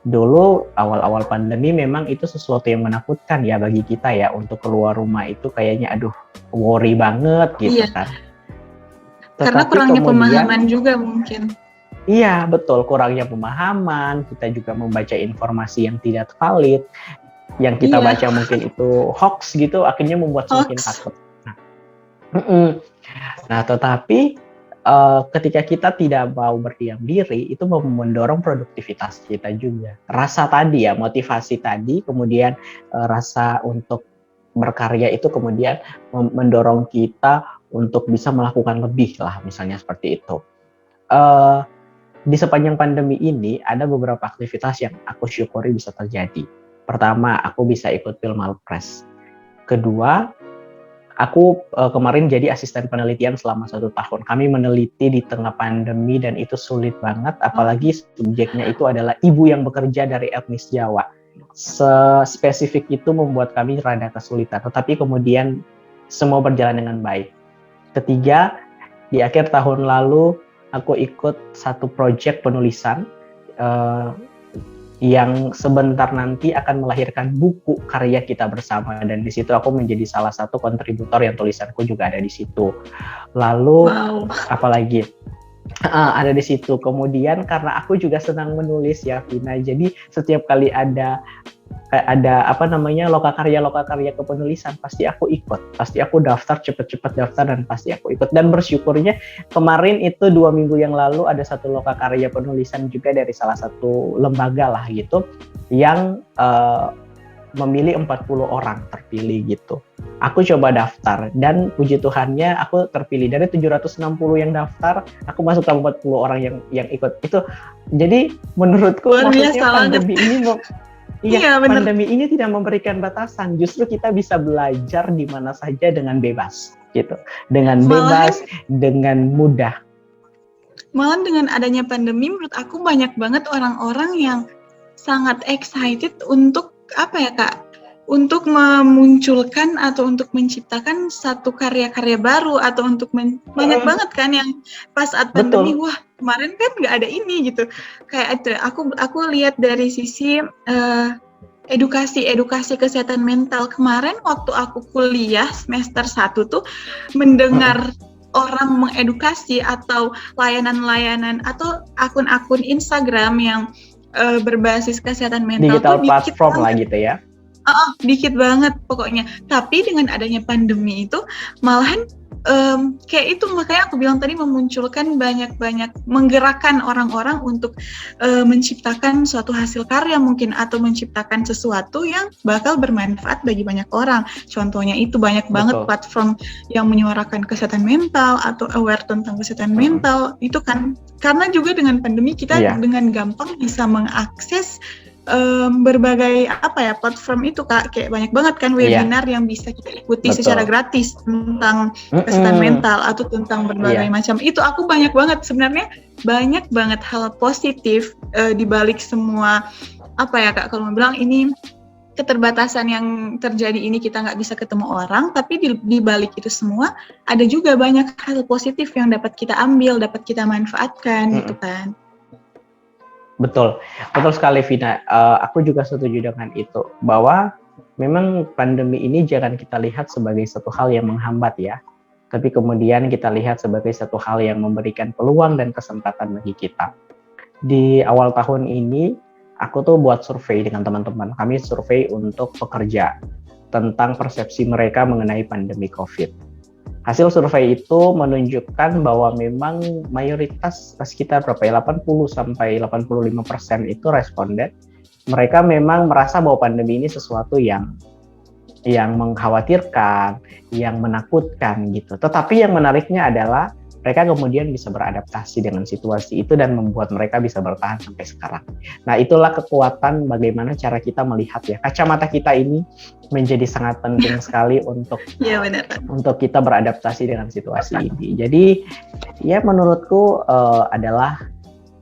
Dulu awal-awal pandemi memang itu sesuatu yang menakutkan ya bagi kita ya, untuk keluar rumah itu kayaknya aduh worry banget gitu Iya, kan. karena Tetapi kurangnya kemudian pemahaman juga mungkin. iya betul, kurangnya pemahaman, kita juga membaca informasi yang tidak valid, yang kita Iya, baca mungkin itu hoax gitu, akhirnya membuat semakin hoax. takut. Nah, nah tetapi ketika kita tidak mau berdiam diri, itu mendorong produktivitas kita juga. Rasa tadi ya, motivasi tadi, kemudian rasa untuk berkarya itu kemudian mendorong kita untuk bisa melakukan lebih lah, misalnya seperti itu. Eh, di sepanjang pandemi ini ada beberapa aktivitas yang aku syukuri bisa terjadi. Pertama, aku bisa ikut Filmalpres. Kedua, aku kemarin jadi asisten penelitian selama 1 tahun. Kami meneliti di tengah pandemi dan itu sulit banget, apalagi subjeknya itu adalah ibu yang bekerja dari etnis Jawa. Spesifik itu membuat kami rada kesulitan, tetapi kemudian semua berjalan dengan baik. Ketiga, di akhir tahun lalu aku ikut satu proyek penulisan yang sebentar nanti akan melahirkan buku karya kita bersama, dan di situ aku menjadi salah satu kontributor yang tulisanku juga ada di situ. Lalu apalagi ada di situ. Kemudian karena aku juga senang menulis ya Vina, jadi setiap kali ada lokakarya kepenulisan pasti aku ikut, pasti aku daftar, cepet-cepet daftar dan pasti aku ikut. Dan bersyukurnya kemarin itu 2 minggu yang lalu ada satu lokakarya penulisan juga dari salah satu lembaga lah gitu, yang memilih 40 orang terpilih gitu. Aku coba daftar dan puji Tuhannya aku terpilih. Dari 760 yang daftar, aku masuk ke 40 orang yang ikut. Itu jadi menurutku maksudnya pandemi ini pandemi ini tidak memberikan batasan. Justru kita bisa belajar di mana saja dengan bebas gitu. Dengan bebas, dengan mudah. Malah dengan adanya pandemi menurut aku banyak banget orang-orang yang sangat excited untuk untuk memunculkan atau untuk menciptakan satu karya-karya baru atau untuk banyak banget kan yang pas saat pandemi, wah kemarin kan nggak ada ini gitu. Kayak ada, aku lihat dari sisi edukasi kesehatan mental. Kemarin waktu aku kuliah semester 1 tuh mendengar orang mengedukasi atau layanan-layanan atau akun-akun Instagram yang berbasis kesehatan mental digital platform lah gitu ya. Dikit banget pokoknya. Tapi dengan adanya pandemi itu malahan kayak itu, makanya aku bilang tadi memunculkan banyak-banyak, menggerakkan orang-orang untuk menciptakan suatu hasil karya mungkin, atau menciptakan sesuatu yang bakal bermanfaat bagi banyak orang. Contohnya itu banyak banget platform yang menyuarakan kesehatan mental atau aware tentang kesehatan mental. Itu kan karena juga dengan pandemi kita dengan gampang bisa mengakses berbagai platform itu Kak, kayak banyak banget kan webinar yang bisa kita ikuti secara gratis tentang kesehatan mental atau tentang berbagai macam. Itu aku banyak banget hal positif di balik semua Kak, kalau mau bilang ini keterbatasan yang terjadi ini, kita nggak bisa ketemu orang, tapi di balik itu semua ada juga banyak hal positif yang dapat kita ambil, dapat kita manfaatkan gitu kan. Betul sekali Vina. Aku juga setuju dengan itu, bahwa memang pandemi ini jangan kita lihat sebagai satu hal yang menghambat ya, tapi kemudian kita lihat sebagai satu hal yang memberikan peluang dan kesempatan bagi kita. Di awal tahun ini, aku tuh buat survei dengan teman-teman. Kami survei untuk pekerja tentang persepsi mereka mengenai pandemi COVID. Hasil survei itu menunjukkan bahwa memang mayoritas sekitar 80-85% itu responden, mereka memang merasa bahwa pandemi ini sesuatu yang mengkhawatirkan, yang menakutkan gitu. Tetapi yang menariknya adalah mereka kemudian bisa beradaptasi dengan situasi itu dan membuat mereka bisa bertahan sampai sekarang. Nah, itulah kekuatan bagaimana cara kita melihat ya. Kacamata kita ini menjadi sangat penting sekali untuk kita beradaptasi dengan situasi ini. Jadi, ya menurutku adalah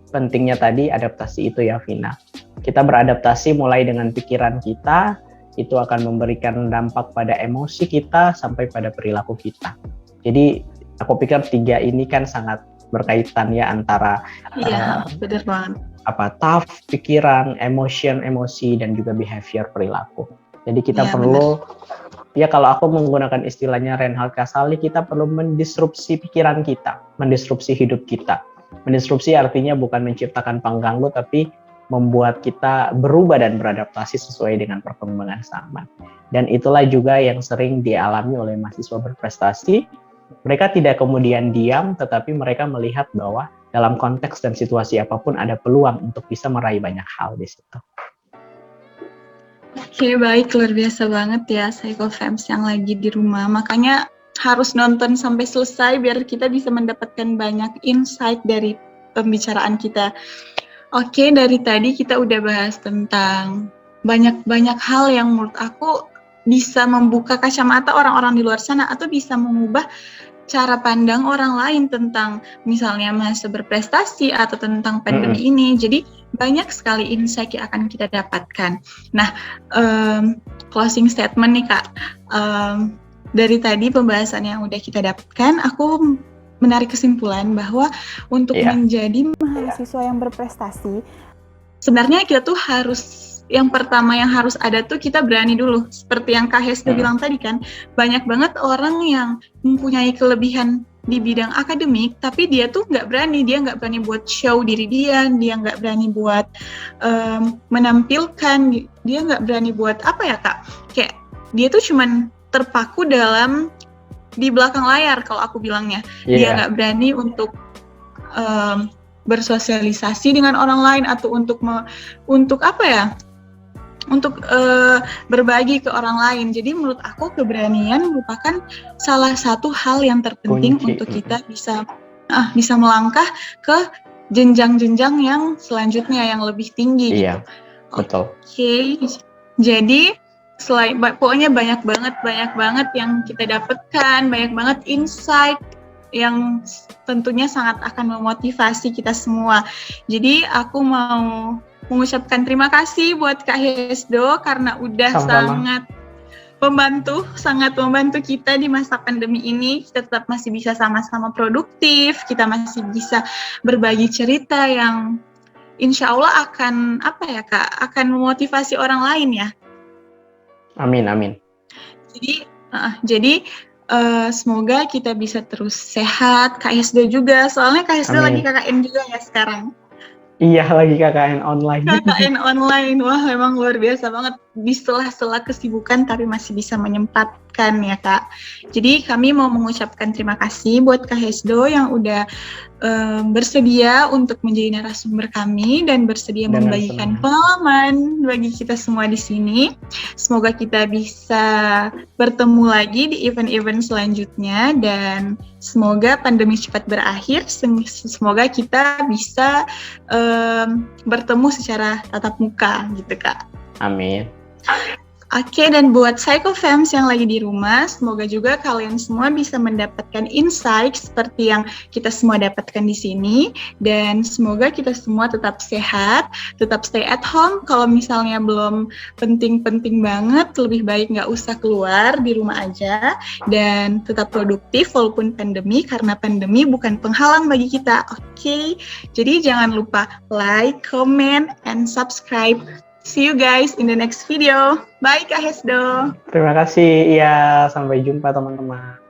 pentingnya tadi adaptasi itu ya, Vina. Kita beradaptasi mulai dengan pikiran kita, itu akan memberikan dampak pada emosi kita sampai pada perilaku kita. Jadi aku pikir 3 ini kan sangat berkaitan ya antara benar banget. tough pikiran, emosi dan juga behavior perilaku. Jadi kita perlu ya kalau aku menggunakan istilahnya Reinhard Kasali, kita perlu mendisrupsi pikiran kita, mendisrupsi hidup kita. Mendisrupsi artinya bukan menciptakan pengganggu, tapi membuat kita berubah dan beradaptasi sesuai dengan perkembangan zaman. Dan itulah juga yang sering dialami oleh mahasiswa berprestasi. Mereka tidak kemudian diam, tetapi mereka melihat bahwa dalam konteks dan situasi apapun ada peluang untuk bisa meraih banyak hal di situ. Oke, baik, luar biasa banget ya Psycho-Fams yang lagi di rumah. Makanya harus nonton sampai selesai biar kita bisa mendapatkan banyak insight dari pembicaraan kita. Oke, dari tadi kita udah bahas tentang banyak hal yang menurut aku bisa membuka kacamata orang-orang di luar sana atau bisa mengubah cara pandang orang lain tentang misalnya masa berprestasi atau tentang pandemi ini. Jadi banyak sekali insight yang akan kita dapatkan. Nah, closing statement nih Kak. Dari tadi pembahasan yang udah kita dapatkan, aku menarik kesimpulan bahwa untuk menjadi mahasiswa yang berprestasi, sebenarnya kita tuh yang pertama yang harus ada tuh kita berani dulu. Seperti yang Kak Hesdo bilang tadi kan, banyak banget orang yang mempunyai kelebihan di bidang akademik, tapi dia tuh nggak berani buat show diri dia nggak berani buat menampilkan, dia nggak berani buat apa ya Kak, kayak dia tuh cuman terpaku di belakang layar kalau aku bilangnya. Dia nggak berani untuk bersosialisasi dengan orang lain atau untuk apa ya? Untuk berbagi ke orang lain. Jadi menurut aku keberanian merupakan salah satu hal yang terpenting untuk kita bisa melangkah ke jenjang-jenjang yang selanjutnya yang lebih tinggi. Iya, betul. Oke. Jadi pokoknya banyak banget yang kita dapatkan, banyak banget insight yang tentunya sangat akan memotivasi kita semua. Jadi aku mau mengucapkan terima kasih buat Kak Hesdo karena udah sangat membantu kita di masa pandemi ini. Kita tetap masih bisa sama-sama produktif, kita masih bisa berbagi cerita yang insya Allah akan akan memotivasi orang lain ya. Amin. Jadi semoga kita bisa terus sehat. Kak Hesdo juga, soalnya Kak Hesdo lagi KKN juga ya sekarang. Iya, lagi KKN online. KKN online, wah memang luar biasa banget. Di sela-sela kesibukan tapi masih bisa menyempatkan ya Kak. Jadi kami mau mengucapkan terima kasih buat Kak Hesdo yang udah bersedia untuk menjadi narasumber kami dan bersedia membagikan pengalaman bagi kita semua di sini. Semoga kita bisa bertemu lagi di event-event selanjutnya dan semoga pandemi cepat berakhir. Semoga kita bisa bertemu secara tatap muka gitu Kak. Amin. Oke, dan buat Psycho-Fams yang lagi di rumah, semoga juga kalian semua bisa mendapatkan insight seperti yang kita semua dapatkan di sini. Dan semoga kita semua tetap sehat, tetap stay at home. Kalau misalnya belum penting-penting banget, lebih baik nggak usah keluar, di rumah aja. Dan tetap produktif walaupun pandemi, karena pandemi bukan penghalang bagi kita. Oke, jadi jangan lupa like, comment, and subscribe. See you guys in the next video. Bye Kak Hesdo. Terima kasih. Iya, sampai jumpa teman-teman.